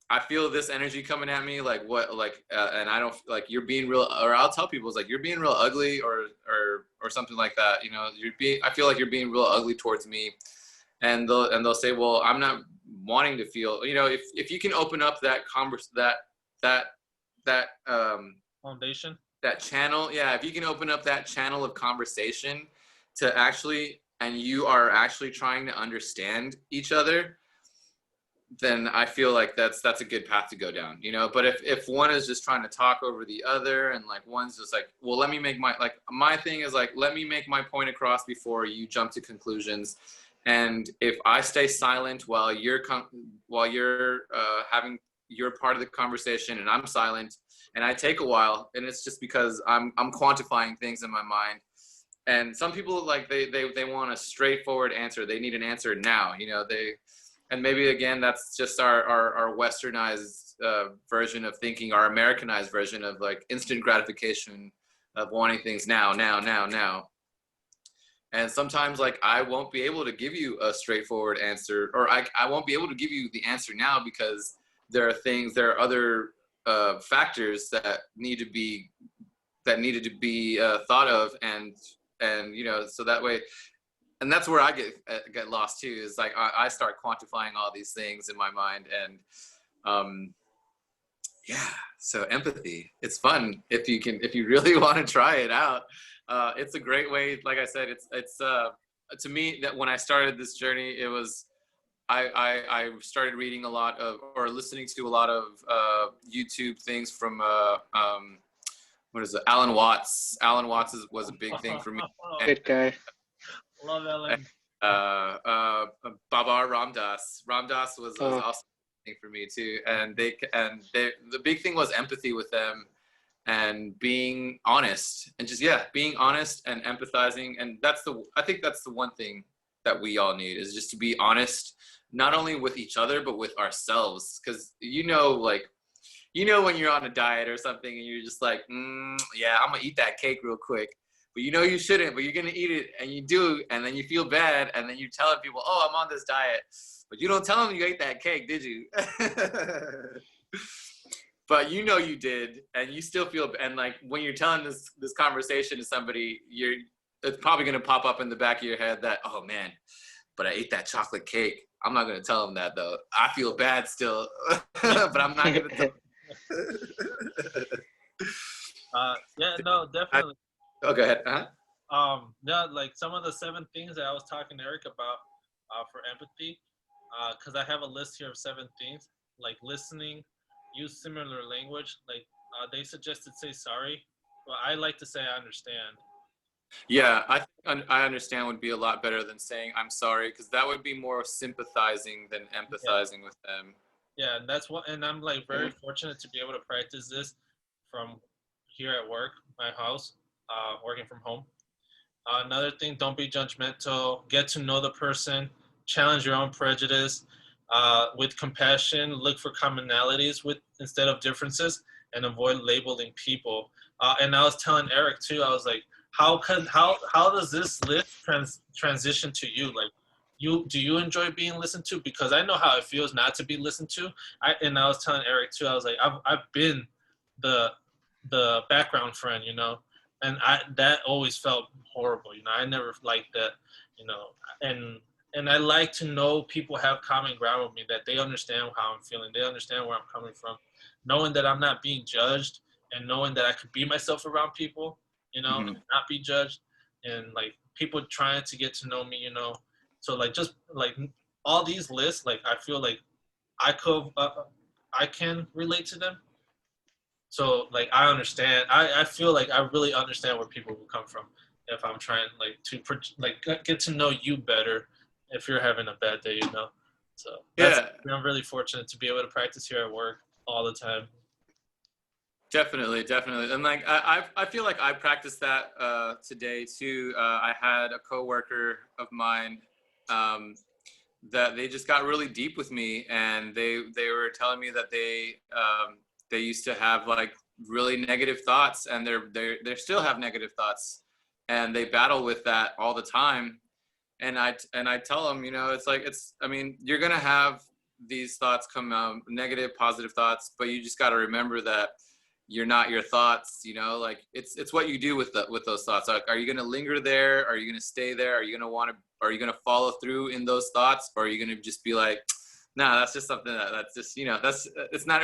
I feel this energy coming at me, like what, like, and I don't, like, you're being real, or I'll tell people, it's like, you're being real ugly, or something like that. I feel like you're being real ugly towards me, and they'll say, well, I'm not wanting to feel, if you can open up that foundation, that channel, yeah, if you can open up that channel of conversation to actually, and you are actually trying to understand each other, then I feel like that's a good path to go down, But if one is just trying to talk over the other, and like one's just like, well, let me make my thing is like, let me make my point across before you jump to conclusions. And if I stay silent while you're having your part of the conversation, and I'm silent, and I take a while, and it's just because I'm quantifying things in my mind. And some people, like, they want a straightforward answer. They need an answer now, and maybe again, that's just our westernized version of thinking, our Americanized version of like instant gratification, of wanting things now. And sometimes, like, I won't be able to give you a straightforward answer, or I won't be able to give you the answer now, because there are other factors that needed to be thought of, and so that way. And that's where I get lost too, is like I start quantifying all these things in my mind, and yeah. So empathy, it's fun if you really want to try it out. It's a great way. Like I said, it's to me, that when I started this journey, it was I started reading a lot of, or listening to a lot of YouTube things from what is it, Alan Watts. Alan Watts was a big thing for me. Good guy. Love Ellen. Baba Ramdas. Ramdas was also a thing for me too. And the big thing was empathy with them, and being honest, and just being honest and empathizing. And I think that's the one thing that we all need, is just to be honest, not only with each other but with ourselves. Because when you're on a diet or something, and you're just like, yeah, I'm gonna eat that cake real quick. But you shouldn't, but you're going to eat it, and you do, and then you feel bad, and then you're telling people, oh, I'm on this diet. But you don't tell them you ate that cake, did you? But you did, and you still feel, and like when you're telling this conversation to somebody, it's probably going to pop up in the back of your head that, oh man, but I ate that chocolate cake. I'm not going to tell them that, though. I feel bad still, but I'm not going to tell them. Yeah, no, definitely. Oh, go ahead. Uh-huh. Yeah, like some of the 7 things that I was talking to Eric about for empathy, because I have a list here of 7 things, like listening, use similar language. Like they suggested say sorry, but I like to say I understand. Yeah, I think I understand would be a lot better than saying I'm sorry, because that would be more sympathizing than empathizing with them. Yeah, and I'm like very fortunate to be able to practice this from here at work, my house. Working from home, Another thing, don't be judgmental. Get to know the person. Challenge your own prejudice. With compassion, look for commonalities with instead of differences, and avoid labeling people. And I was telling Eric too. I was like, how does this list transition to you? Like, do you enjoy being listened to? Because I know how it feels not to be listened to. And I was telling Eric too. I was like, I've been the background friend, you know, and that always felt horrible. You know, I never liked that. You know, and I like to know people have common ground with me, that they understand how I'm feeling, they understand where I'm coming from, knowing that I'm not being judged, and knowing that I could be myself around people, you know, and not be judged, and like people trying to get to know me, you know. So like just like all these lists, like I feel like I can relate to them. So like I understand. I feel like I really understand where people will come from if I'm trying like to get to know you better if you're having a bad day, you know. So that's, Yeah, I'm really fortunate to be able to practice here at work all the time. definitely, definitely. And like I feel like I practiced that today too. I had a coworker of mine that they just got really deep with me, and they were telling me that they used to have like really negative thoughts, and they still have negative thoughts, and they battle with that all the time. And I tell them, you know, it's like I mean, you're gonna have these thoughts come out, negative, positive thoughts, but you just got to remember that you're not your thoughts, you know, like it's what you do with those thoughts. Like, are you going to linger there? Are you going to stay there? Are you going to are you going to follow through in those thoughts? Or are you going to just be like, nah, that's just something that's just, you know,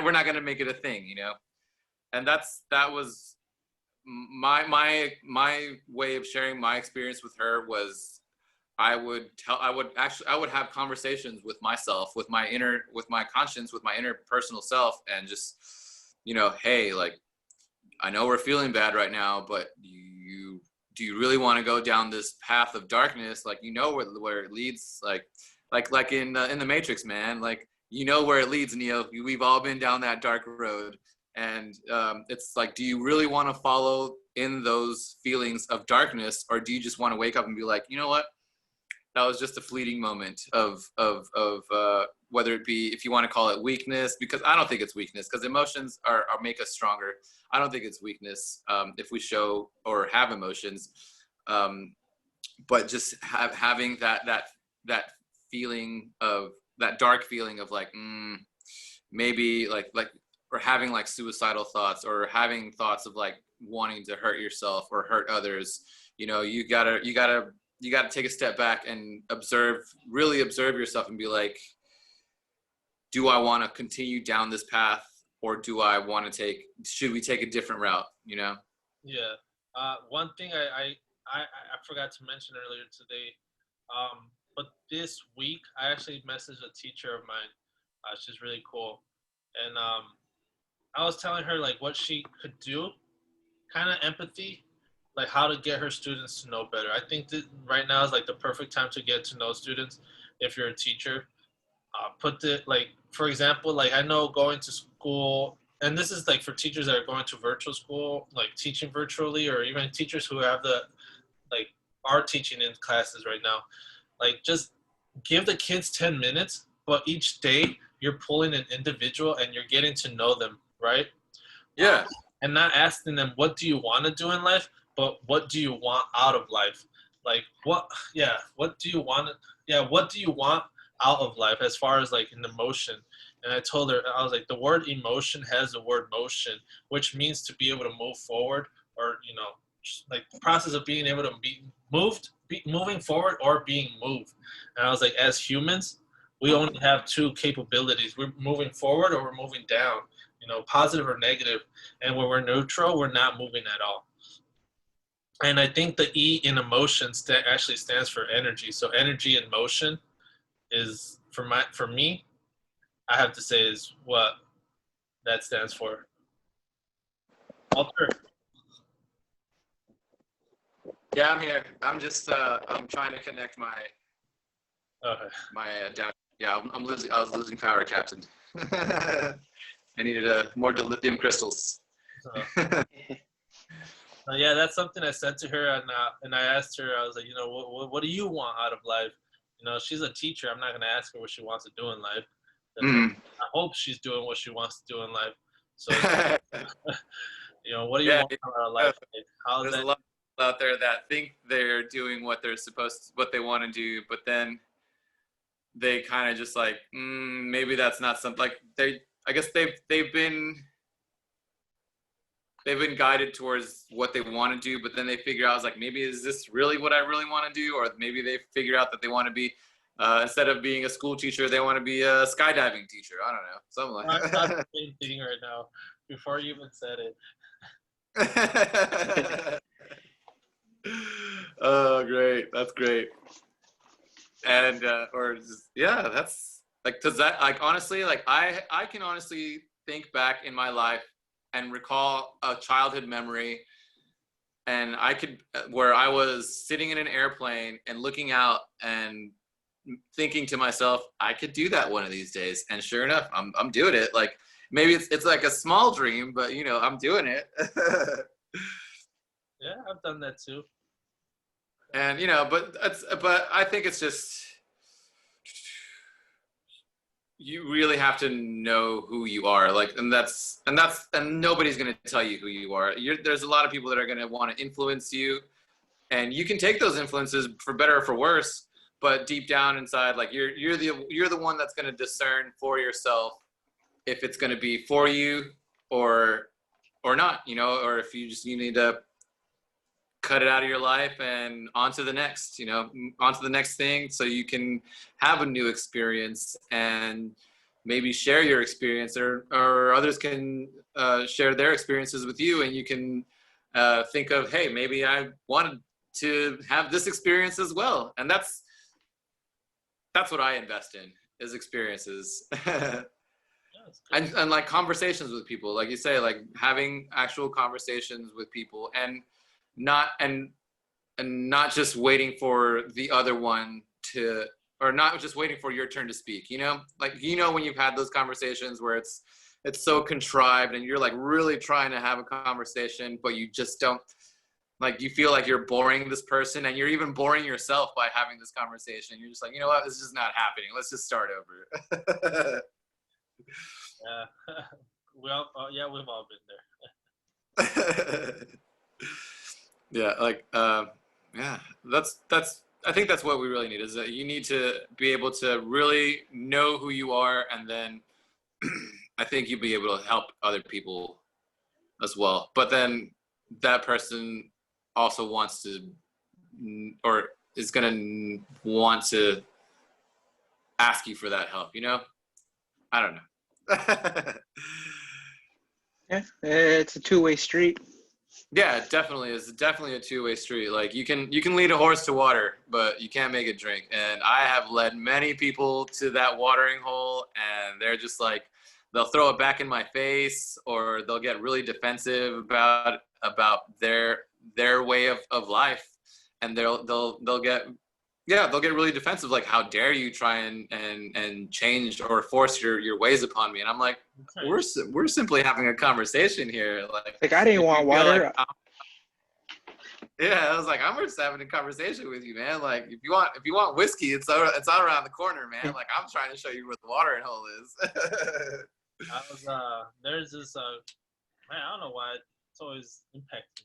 we're not going to make it a thing, you know? And that was my way of sharing my experience with her was I would have conversations with myself, with my conscience, with my inner personal self, and just, you know, hey, like, I know we're feeling bad right now, but do you really want to go down this path of darkness? Like, you know where it leads, like in the Matrix, man. Like, you know where it leads, Neo. We've all been down that dark road, and it's like, do you really want to follow in those feelings of darkness, or do you just want to wake up and be like, you know what? That was just a fleeting moment of whether it be, if you want to call it weakness, because I don't think it's weakness, because emotions are make us stronger. I don't think it's weakness if we show or have emotions, but just having that feeling of that dark feeling of like maybe like or having like suicidal thoughts, or having thoughts of like wanting to hurt yourself or hurt others. You know, you gotta take a step back and really observe yourself and be like, do I want to continue down this path, or should we take a different route, you know? Yeah. One thing I forgot to mention earlier today, but this week I actually messaged a teacher of mine. She's really cool. And I was telling her like what she could do, kind of empathy, like how to get her students to know better. I think that right now is like the perfect time to get to know students if you're a teacher. Like, for example, like I know going to school, and this is like for teachers that are going to virtual school, like teaching virtually, or even teachers who have like are teaching in classes right now, like just give the kids 10 minutes, but each day you're pulling an individual and you're getting to know them, right? Yeah. And not asking them, what do you want to do in life, but what do you want out of life? Like what do you want? What do you want out of life as far as like an emotion? And I told her, I was like, the word emotion has the word motion, which means to be able to move forward, or, you know, just like the process of being able to be moving forward or being moved. And I was like, as humans, we only have two capabilities. We're moving forward or we're moving down, you know, positive or negative. And when we're neutral, we're not moving at all. And I think the E in emotion actually stands for energy. So energy and motion is, for me, I have to say, is what that stands for. Walter. Yeah, I'm here. I'm just I'm trying to connect my Okay. adapter. Yeah, I was losing power, Captain. I needed more lithium crystals. So, Yeah, that's something I said to her, and I asked her. I was like, what do you want out of life? She's a teacher. I'm not gonna ask her what she wants to do in life. Mm. I hope she's doing what she wants to do in life. So, what do you Yeah, want out of life? Like, how's there's a that? lot of people out there that think they're doing what what they want to do, but then they kind of just like, maybe that's not something like I guess they've been guided towards what they want to do, but then they figure out, like, maybe is this really what I really want to do? Or maybe they figure out that they want to be, instead of being a school teacher, they want to be a skydiving teacher. I don't know, something like I thought that. the same thing right now before you even said it. Oh, great. That's great. And, or just, yeah, that's like, does that, like, honestly, like, I can honestly think back in my life and recall a childhood memory, and where I was sitting in an airplane and looking out and thinking to myself, I could do that one of these days. And sure enough, I'm doing it. Like, maybe it's like a small dream, but I'm doing it. Yeah, I've done that too. And but I think it's just, you really have to know who you are, like, and nobody's going to tell you who you are. There's a lot of people that are going to want to influence you, and you can take those influences for better or for worse, but deep down inside, like, you're the one that's going to discern for yourself if it's going to be for you or not, or if you need to cut it out of your life and onto the next, onto the next thing, so you can have a new experience and maybe share your experience, or others can share their experiences with you, and you can think of, hey, maybe I wanted to have this experience as well. And that's what I invest in, is experiences. And like conversations with people, like you say, like having actual conversations with people, and not just waiting for the other one to, or not just waiting for your turn to speak, like, when you've had those conversations where it's so contrived and you're like really trying to have a conversation, but you just don't, like, you feel like you're boring this person, and you're even boring yourself by having this conversation. You're just like, you know what, this is just not happening. Let's just start over. Yeah. We've all been there. Yeah, like, yeah, that's I think that's what we really need, is that you need to be able to really know who you are, and then I think you'll be able to help other people as well. But then that person also wants to, or is gonna want to ask you for that help, I don't know. Yeah, it's a two-way street. Yeah, it definitely is. Definitely a two-way street. Like, you can lead a horse to water, but you can't make it drink. And I have led many people to that watering hole, and they're just like, they'll throw it back in my face, or they'll get really defensive about their way of life, and they'll get really defensive, like, how dare you try and change or force your ways upon me. And I'm like, we're simply having a conversation here. Like, I didn't want water. Like, yeah, I was like, I'm just having a conversation with you, man. Like, if you want whiskey, it's all around the corner, man. Like, I'm trying to show you where the watering hole is. There's this man, I don't know why it's always impacting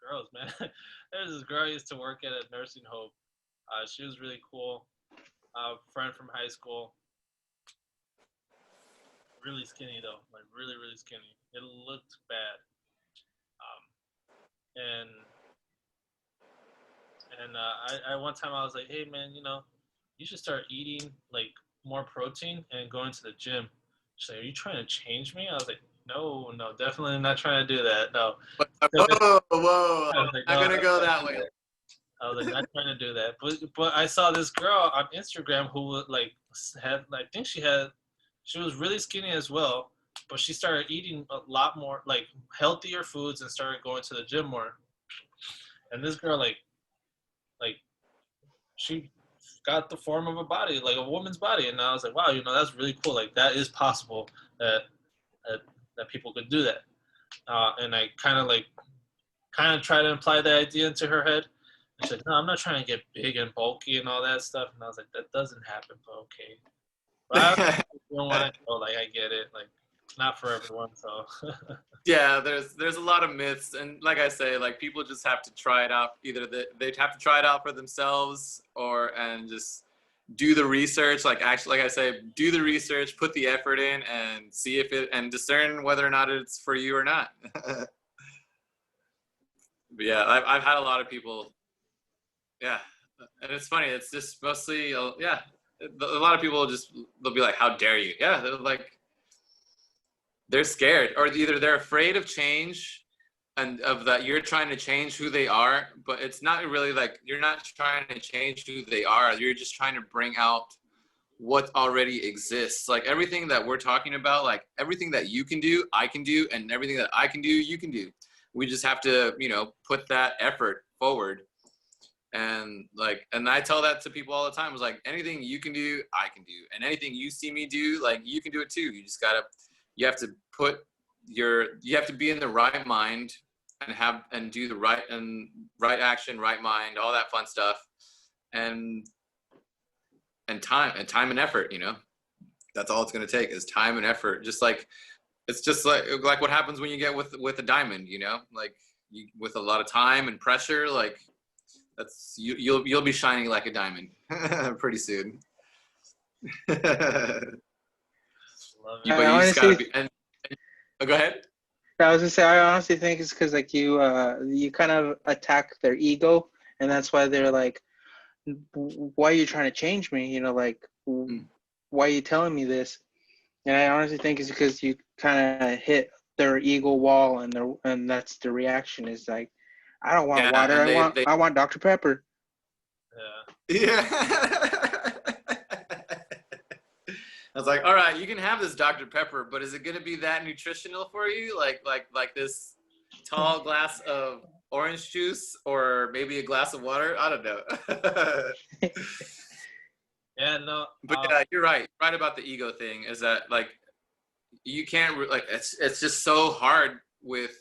girls, man. There's this girl I used to work at a nursing home. She was really cool. Friend from high school. Really skinny though, like really, really skinny. It looked bad. And I one time I was like, hey man, you should start eating like more protein and going to the gym. She's like, are you trying to change me? I was like, no, definitely not trying to do that. No. Whoa! I'm like, not gonna go that way. I was like, not trying to do that. But I saw this girl on Instagram who like had, I think she was really skinny as well, but she started eating a lot more like healthier foods and started going to the gym more. And this girl like she got the form of a body, like a woman's body. And I was like, wow, that's really cool. Like, that is possible that people could do that. And I kind of like kind of try to imply the idea into her head. And she's like, no, I'm not trying to get big and bulky and all that stuff. And I was like, that doesn't happen, but okay. But I don't want to go. Like, I get it. Like, not for everyone. So. Yeah, there's a lot of myths, and like I say, like people just have to try it out. Either they'd have to try it out for themselves, and just do the research. Like actually, like I say, do the research, put the effort in, and see if it and discern whether or not it's for you or not. But yeah, I've had a lot of people. Yeah, and it's funny. It's just mostly yeah. A lot of people they'll be like, "How dare you?" Yeah, they're like. They're scared, or either they're afraid of change and of that you're trying to change who they are, but it's not really like you're not trying to change who they are. You're just trying to bring out what already exists. Like everything that we're talking about, like everything that you can do, I can do, and everything that I can do, you can do. We just have to, put that effort forward. And I tell that to people all the time. It's like anything you can do, I can do, and anything you see me do, like you can do it too. You have to be in the right mind and do the right action, right mind, all that fun stuff, and time and effort. That's all it's going to take is time and effort. It's just like what happens when you get with a diamond. Like with a lot of time and pressure, like that's you'll be shining like a diamond pretty soon. Love But you just gotta be. And go ahead. I was gonna say, I honestly think it's because like you kind of attack their ego, and that's why they're like, why are you trying to change me? Like, why are you telling me this? And I honestly think it's because you kind of hit their ego wall, and that's the reaction is like, I don't want water. I want Dr. Pepper. Yeah. I was like, all right, you can have this Dr. Pepper, but is it going to be that nutritional for you? Like this tall glass of orange juice, or maybe a glass of water? I don't know. Yeah, no. But yeah, you're right. Right about the ego thing is that like you can't it's just so hard with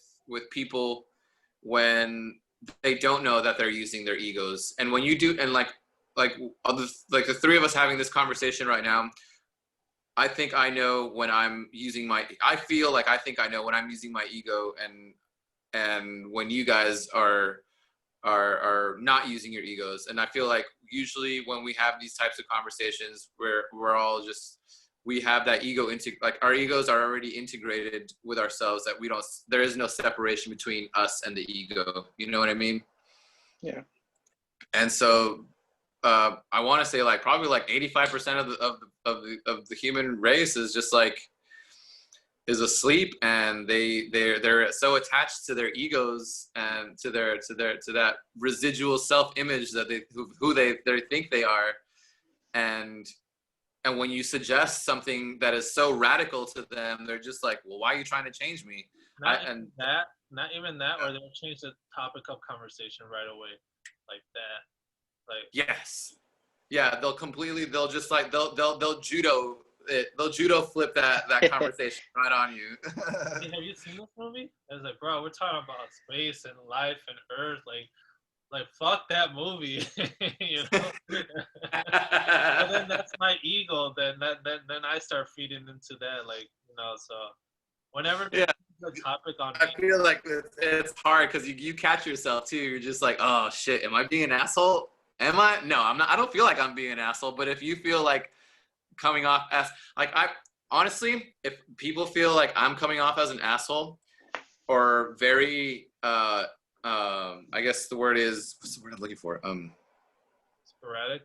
people when they don't know that they're using their egos, and when you do, and like the three of us having this conversation right now. I think I know when I'm using I feel like I think I know when I'm using my ego, and when you guys are not using your egos. And I feel like usually when we have these types of conversations where we have that ego like our egos are already integrated with ourselves, that there is no separation between us and the ego. You know what I mean? Yeah. And so I want to say like probably like 85% of the human race is just is asleep, and they're so attached to their egos and to that residual self-image that who they think they are, and when you suggest something that is so radical to them, they're just like, well, why are you trying to change me? Not even that, or they'll change the topic of conversation right away, like that. Like yes, yeah, they'll just like they'll judo it. They'll judo flip that conversation right on you. Hey, have you seen this movie? I was like, bro, we're talking about space and life and Earth. Like fuck that movie, you know. But then that's my ego. Then I start feeding into that, So whenever there's a topic on, I feel like it's hard because you catch yourself too. You're just like, oh shit, am I being an asshole? Am I? No, I'm not. I don't feel like I'm being an asshole. But if you feel like coming off as honestly, if people feel like I'm coming off as an asshole or very I guess the word is, what's the word I'm looking for? sporadic.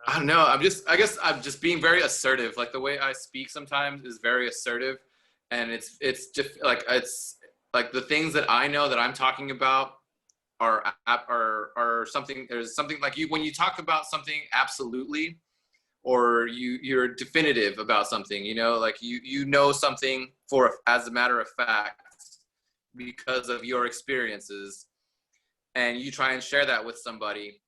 I don't know. I guess I'm just being very assertive. Like the way I speak sometimes is very assertive, and it's just it's like the things that I know that I'm talking about are something. There's something like when you talk about something absolutely, or you're definitive about something. Like you know something as a matter of fact because of your experiences, and you try and share that with somebody,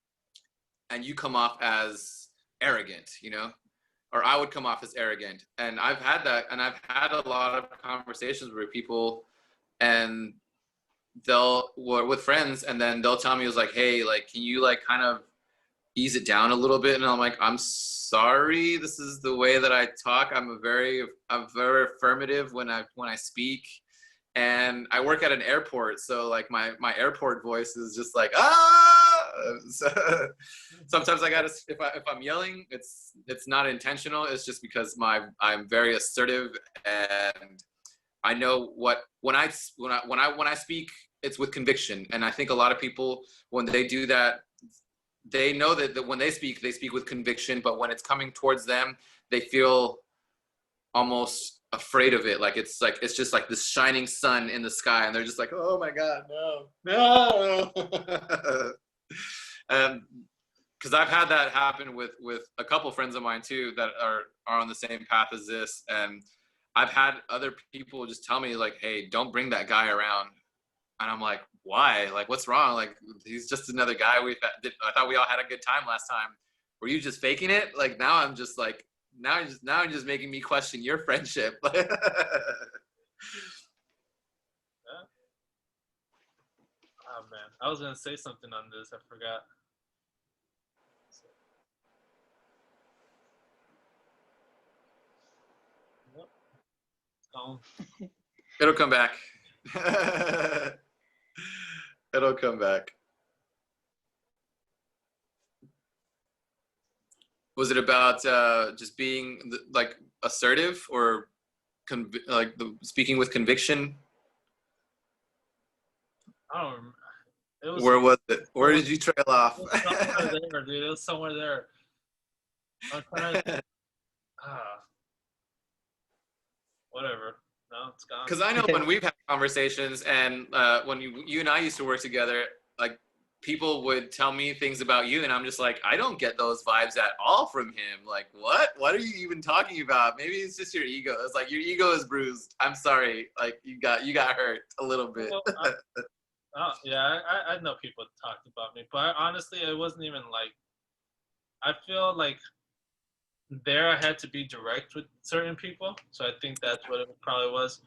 and you come off as arrogant, or I would come off as arrogant. And I've had that, and I've had a lot of conversations with people, and we're with friends, and then they'll tell me, it was like, hey, like, can you like kind of ease it down a little bit? And I'm like, I'm sorry, this is the way that I talk. I'm very affirmative when I speak, and I work at an airport, so like my airport voice is just like, ah. So, sometimes I gotta, if I'm yelling, it's not intentional. It's just because I'm very assertive, and I know when I speak, it's with conviction. And I think a lot of people, when they do that, they know that when they speak with conviction, but when it's coming towards them, they feel almost afraid of it. Like it's just like this shining sun in the sky, and they're just like, oh my God, no. Because I've had that happen with a couple friends of mine too that are on the same path as this, and I've had other people just tell me like, hey, don't bring that guy around. And I'm like, why? Like, what's wrong? Like, he's just another guy. I thought we all had a good time last time. Were you just faking it? Like, now I'm just like, now you're just making me question your friendship. Yeah. Oh man, I was gonna say something on this. I forgot. Nope. It's gone. It'll come back. It'll come back. Was it about just being like assertive, or like speaking with conviction? I don't remember. It was, Where was it? Where did you trail off? it was somewhere there, dude. It was somewhere there. I'm trying to. Whatever. No, it's gone. Because I know when we've had conversations, and when you and I used to work together, like people would tell me things about you, and I'm just like, I don't get those vibes at all from him. Like, what? What are you even talking about? Maybe it's just your ego. It's like your ego is bruised. I'm sorry. Like you got hurt a little bit. Well, yeah, I know people talked about me, but honestly, it wasn't even like. I feel like there I had to be direct with certain people, so I think that's what it probably was.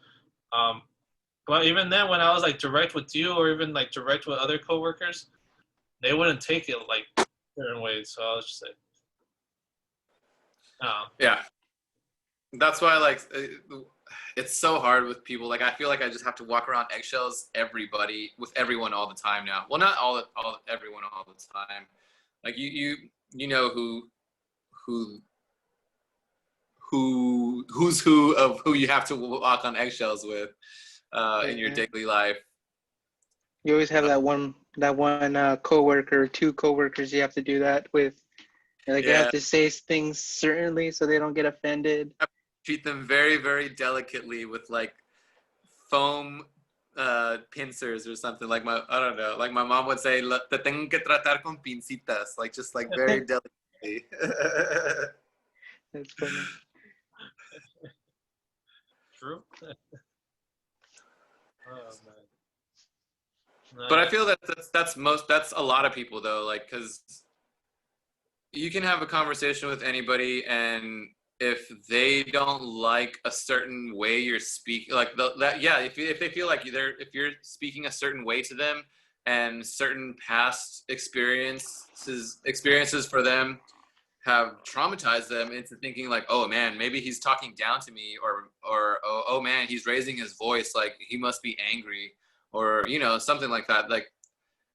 But even then, when I was like direct with you, or even like direct with other coworkers, they wouldn't take it like certain ways. So I was just like, oh. Yeah, that's why like it's so hard with people. Like I feel like I just have to walk around eggshells with everyone all the time now. Well, not everyone all the time. Like you know who's who of who you have to walk on eggshells with in your daily life. You always have that one coworker, two coworkers you have to do that with. Like you have to say things certainly so they don't get offended. Treat them very, very delicately with like foam pincers or something. Like I don't know, like my mom would say, te tengo que tratar con pincitas, like just like very delicately. That's funny. True. Oh man. No, But I feel that's a lot of people though, like because you can have a conversation with anybody, and if they don't like a certain way you're speaking, like if they feel like if you're speaking a certain way to them, and certain past experiences for them have traumatized them into thinking like, oh man, maybe he's talking down to me, or oh man, he's raising his voice, like he must be angry, or something like that. Like,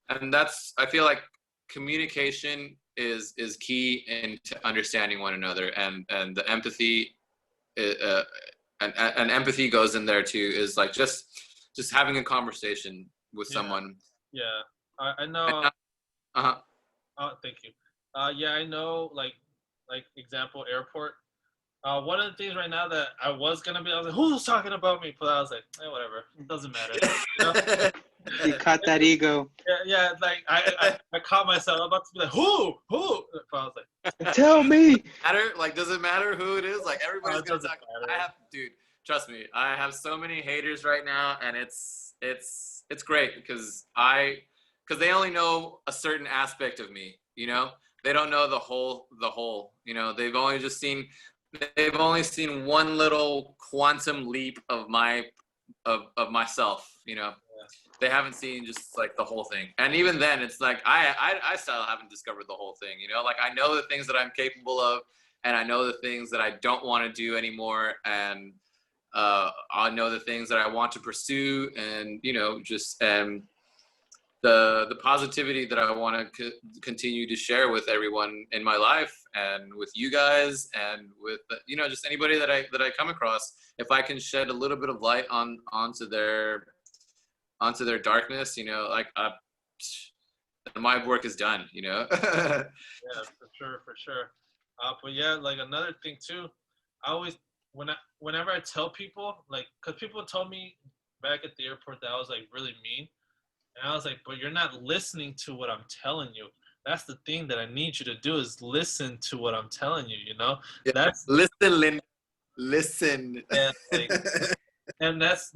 and I feel like communication is key into understanding one another, and the empathy and empathy goes in there too, is like just having a conversation with someone. Yeah, I know. Uh-huh. Oh, thank you. Yeah, I know. Like example, airport. One of the things right now that I was like, who's talking about me? But I was like, whatever, it doesn't matter. You caught that ego. Yeah. Like I caught myself about to be like, who? But I was like, tell me. Does it matter who it is? Like everybody's gonna talk. Dude, trust me, I have so many haters right now, and it's great because they only know a certain aspect of me. They don't know the whole. They've only seen one little quantum leap of myself. they haven't seen just like the whole thing. And even then, it's like I still haven't discovered the whole thing. You know, like I know the things that I'm capable of, and I know the things that I don't want to do anymore, and I know the things that I want to pursue, and you know, just the positivity that I want to continue to share with everyone in my life, and with you guys, and with you know, just anybody that I come across. If I can shed a little bit of light onto their darkness, you know, like my work is done, you know. Yeah, for sure. But yeah, like another thing too, I always whenever I tell people, like, cause people told me back at the airport that I was like really mean, and I was like, but you're not listening to what I'm telling you. That's the thing that I need you to do is listen to what I'm telling you. You know, Yeah. that's Listen, Lynn. Listen. yeah, like, and that's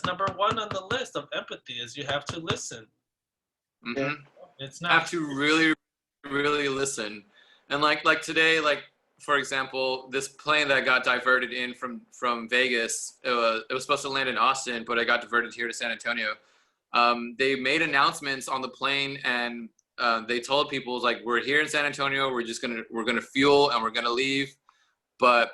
number one on the list of empathy is you have to listen. Mm-hmm. It's I not have to really, really listen. And like today, like for example, this plane that got diverted in from Vegas, it was supposed to land in Austin, but it got diverted here to San Antonio. They made announcements on the plane, and they told people like, we're here in San Antonio, we're gonna fuel and we're gonna leave. But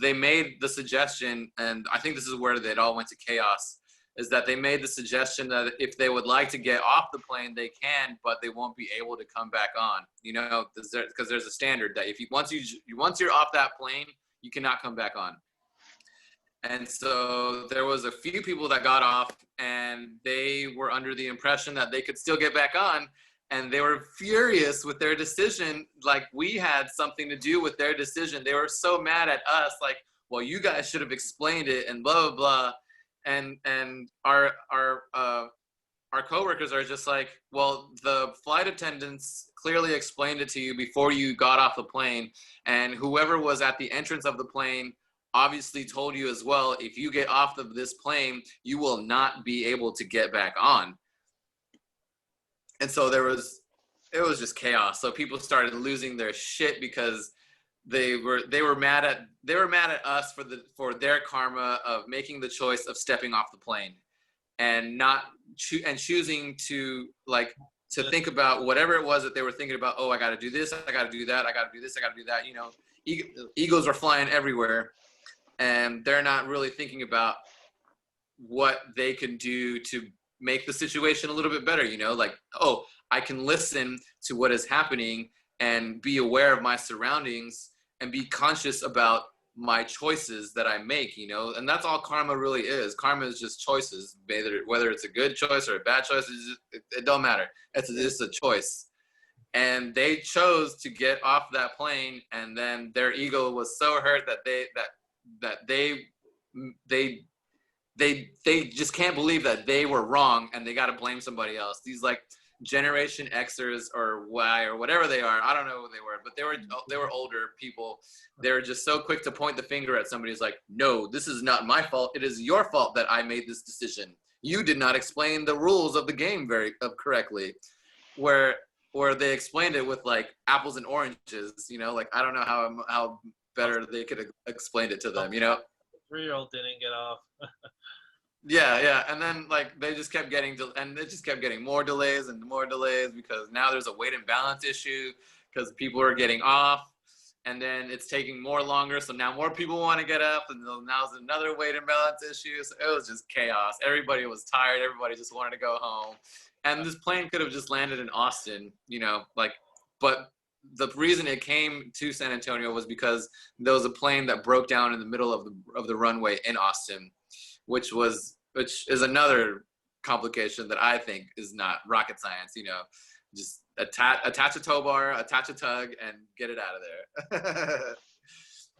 they made the suggestion, and I think this is where it all went to chaos, is that they made the suggestion that if they would like to get off the plane, they can, but they won't be able to come back on. You know, because there's a standard that if once you're off that plane, you cannot come back on. And so there was a few people that got off, and they were under the impression that they could still get back on, and they were furious with their decision. Like we had something to do with their decision. They were so mad at us, like, well, you guys should have explained it, and blah blah blah. And our coworkers are just like, well, the flight attendants clearly explained it to you before you got off the plane, and whoever was at the entrance of the plane obviously told you as well, if you get off of this plane, you will not be able to get back on. And so it was just chaos. So people started losing their shit because they were mad at us for their karma of making the choice of stepping off the plane and choosing to think about whatever it was that they were thinking about. Oh, I got to do this, I got to do that, I got to do this, I got to do that. You know, egos are flying everywhere, and they're not really thinking about what they can do to make the situation a little bit better. You know, like, oh, I can listen to what is happening and be aware of my surroundings and be conscious about my choices that I make, you know. And that's all karma really is. Karma is just choices, whether it's a good choice or a bad choice, it don't matter. It's just a choice. And they chose to get off that plane, and then their ego was so hurt that they just can't believe that they were wrong, and they got to blame somebody else. These like Generation Xers or Y or whatever they are, I don't know who they were, but they were older people. They were just so quick to point the finger at somebody. It's like, no, this is not my fault. It is your fault that I made this decision. You did not explain the rules of the game very correctly. Where they explained it with like apples and oranges, you know, like I don't know how better they could have explained it to them, you know. 3-year-old didn't get off. Yeah, and then like they just kept getting and it just kept getting more delays and more delays, because now there's a weight and balance issue because people are getting off, and then it's taking more longer, so now more people want to get up, and now it's another weight and balance issue. So it was just chaos. Everybody was tired. Everybody just wanted to go home, and this plane could have just landed in Austin, you know, like, but the reason it came to San Antonio was because there was a plane that broke down in the middle of the runway in Austin, which is another complication that I think is not rocket science. You know, just attach a tow bar, attach a tug, and get it out of there.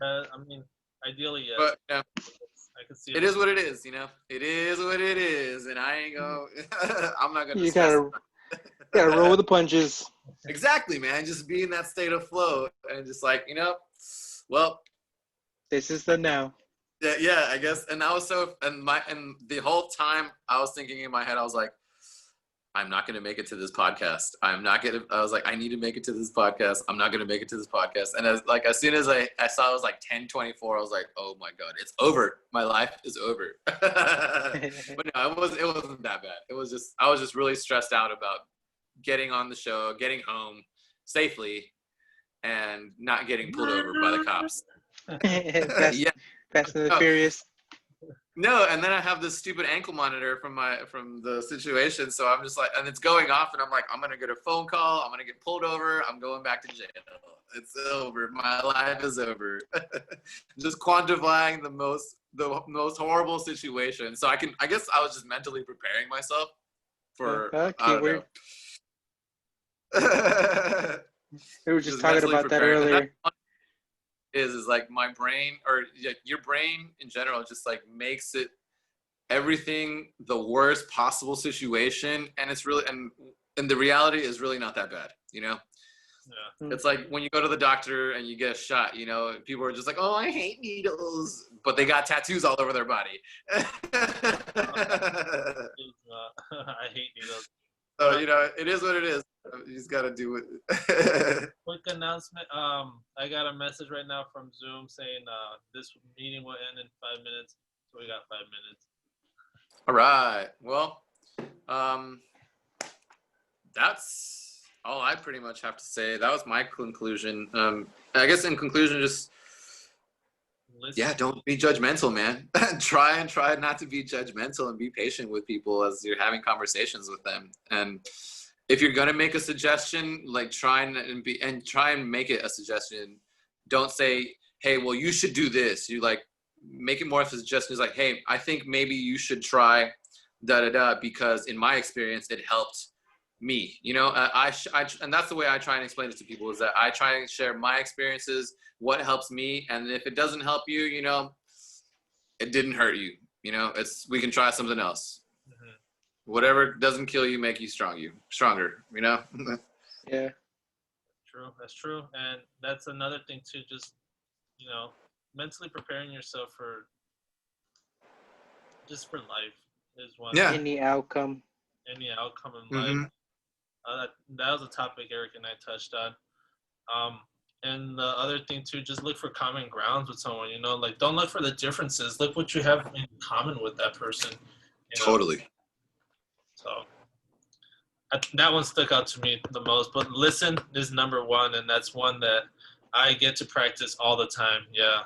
I mean, ideally, yes. But I can see it is what it is. You know, it is what it is, and I ain't go. I'm not gonna. You gotta roll with the punches. Exactly, man. Just be in that state of flow, and just like, you know, well, This is the now. yeah, I guess. And I was and the whole time I was thinking in my head, I was like, I'm not going to make it to this podcast. I was like, I need to make it to this podcast. I'm not going to make it to this podcast. And as soon as I saw it was like 10:24, I was like, oh my God, it's over. My life is over. But no, it wasn't that bad. I was just really stressed out about getting on the show, getting home safely, and not getting pulled over by the cops. Yeah. Fast and the Furious. No, and then I have this stupid ankle monitor from the situation, so I'm just like, and it's going off, and I'm like, I'm gonna get a phone call, I'm gonna get pulled over, I'm going back to jail. It's over. My life is over. Just quantifying the most horrible situation. So I guess I was just mentally preparing myself for. Keyword. We were just talking about that earlier. Is like my brain, or your brain in general, just like makes it everything the worst possible situation, and it's really and the reality is really not that bad, you know. Yeah. It's like when you go to the doctor and you get a shot, you know, people are just like, oh, I hate needles, but they got tattoos all over their body. I hate needles. So, you know, it is what it is. You just got to do it. Quick announcement. I got a message right now from Zoom saying this meeting will end in 5 minutes. So we got 5 minutes. All right. Well, that's all I pretty much have to say. That was my conclusion. I guess in conclusion, just don't be judgmental, man. try not to be judgmental and be patient with people as you're having conversations with them. And if you're gonna make a suggestion, like try and make it a suggestion. Don't say, hey, well, you should do this. You like make it more of a suggestion. It's like, hey, I think maybe you should try because in my experience it helped me. You know, and that's the way I try and explain it to people, is that I try and share my experiences, what helps me, and if it doesn't help you, you know, it didn't hurt you. You know, we can try something else. Whatever doesn't kill you, make you stronger, you know? Yeah. True. That's true. And that's another thing too, just, you know, mentally preparing yourself for life is one. Yeah. Any outcome in life. That was a topic Eric and I touched on. And the other thing too, just look for common grounds with someone, you know, like don't look for the differences. Look what you have in common with that person. You know? Totally. So that one stuck out to me the most. But listen is number one, and that's one that I get to practice all the time. Yeah,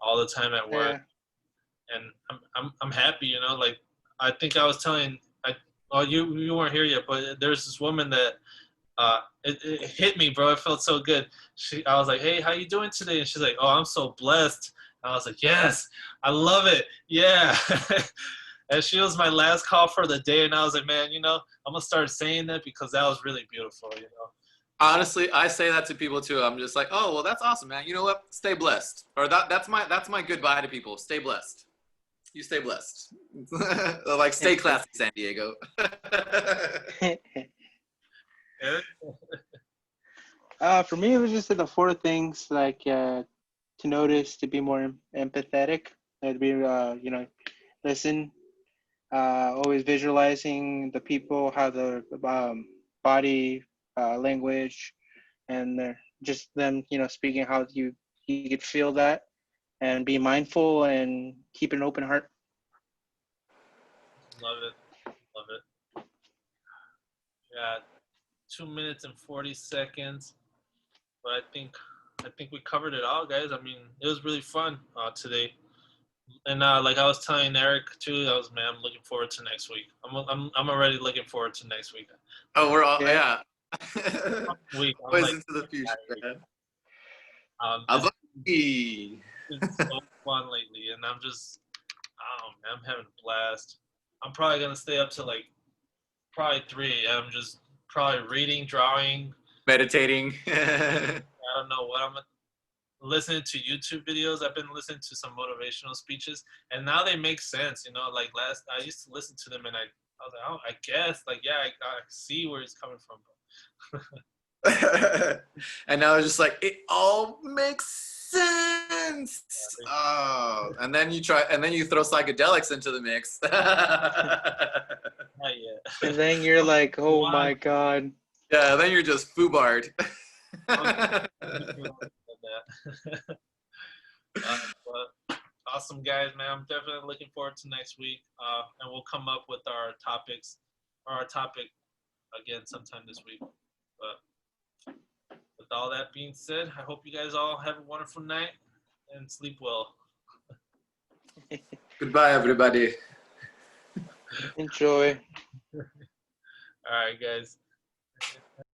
all the time at work, and I'm happy. You know, like I think I was telling. You weren't here yet, but there's this woman that it hit me, bro. It felt so good. I was like, hey, how you doing today? And she's like, oh, I'm so blessed. And I was like, yes, I love it. Yeah. And she was my last call for the day, and I was like, man, you know, I'm gonna start saying that because that was really beautiful, you know. Honestly, I say that to people too. I'm just like, oh, well, that's awesome, man. You know what? Stay blessed. Or that's my goodbye to people. Stay blessed. You stay blessed. Like, stay classy, San Diego. For me, it was just the 4 things, like to notice, to be more empathetic, to be you know, listen. Always visualizing the people, how the body language, and just them, you know, speaking how you could feel that, and be mindful and keep an open heart. Love it. Yeah, 2 minutes and 40 seconds, but I think we covered it all, guys. I mean, it was really fun today. And like I was telling Eric too, I'm looking forward to next week. I'm already looking forward to next week. Oh, we're all Yeah. Week. Always like, into the future, man. It's so fun lately, and I'm just, oh man, I'm having a blast. I'm probably gonna stay up till like probably 3 a.m. just probably reading, drawing, Meditating. I don't know what listening to YouTube videos. I've been listening to some motivational speeches, and now they make sense. You know, like I used to listen to them, and I was like, oh, I guess, like, yeah, I see where it's coming from. And now it's just like, it all makes sense. intense. Oh, and then you throw psychedelics into the mix. Not yet. And then you're like, oh my god. Yeah, then you're just foobarred. But awesome, guys, man. I'm definitely looking forward to next week. And we'll come up with our topic again sometime this week. But with all that being said, I hope you guys all have a wonderful night and sleep well. Goodbye, everybody. Enjoy. All right, guys.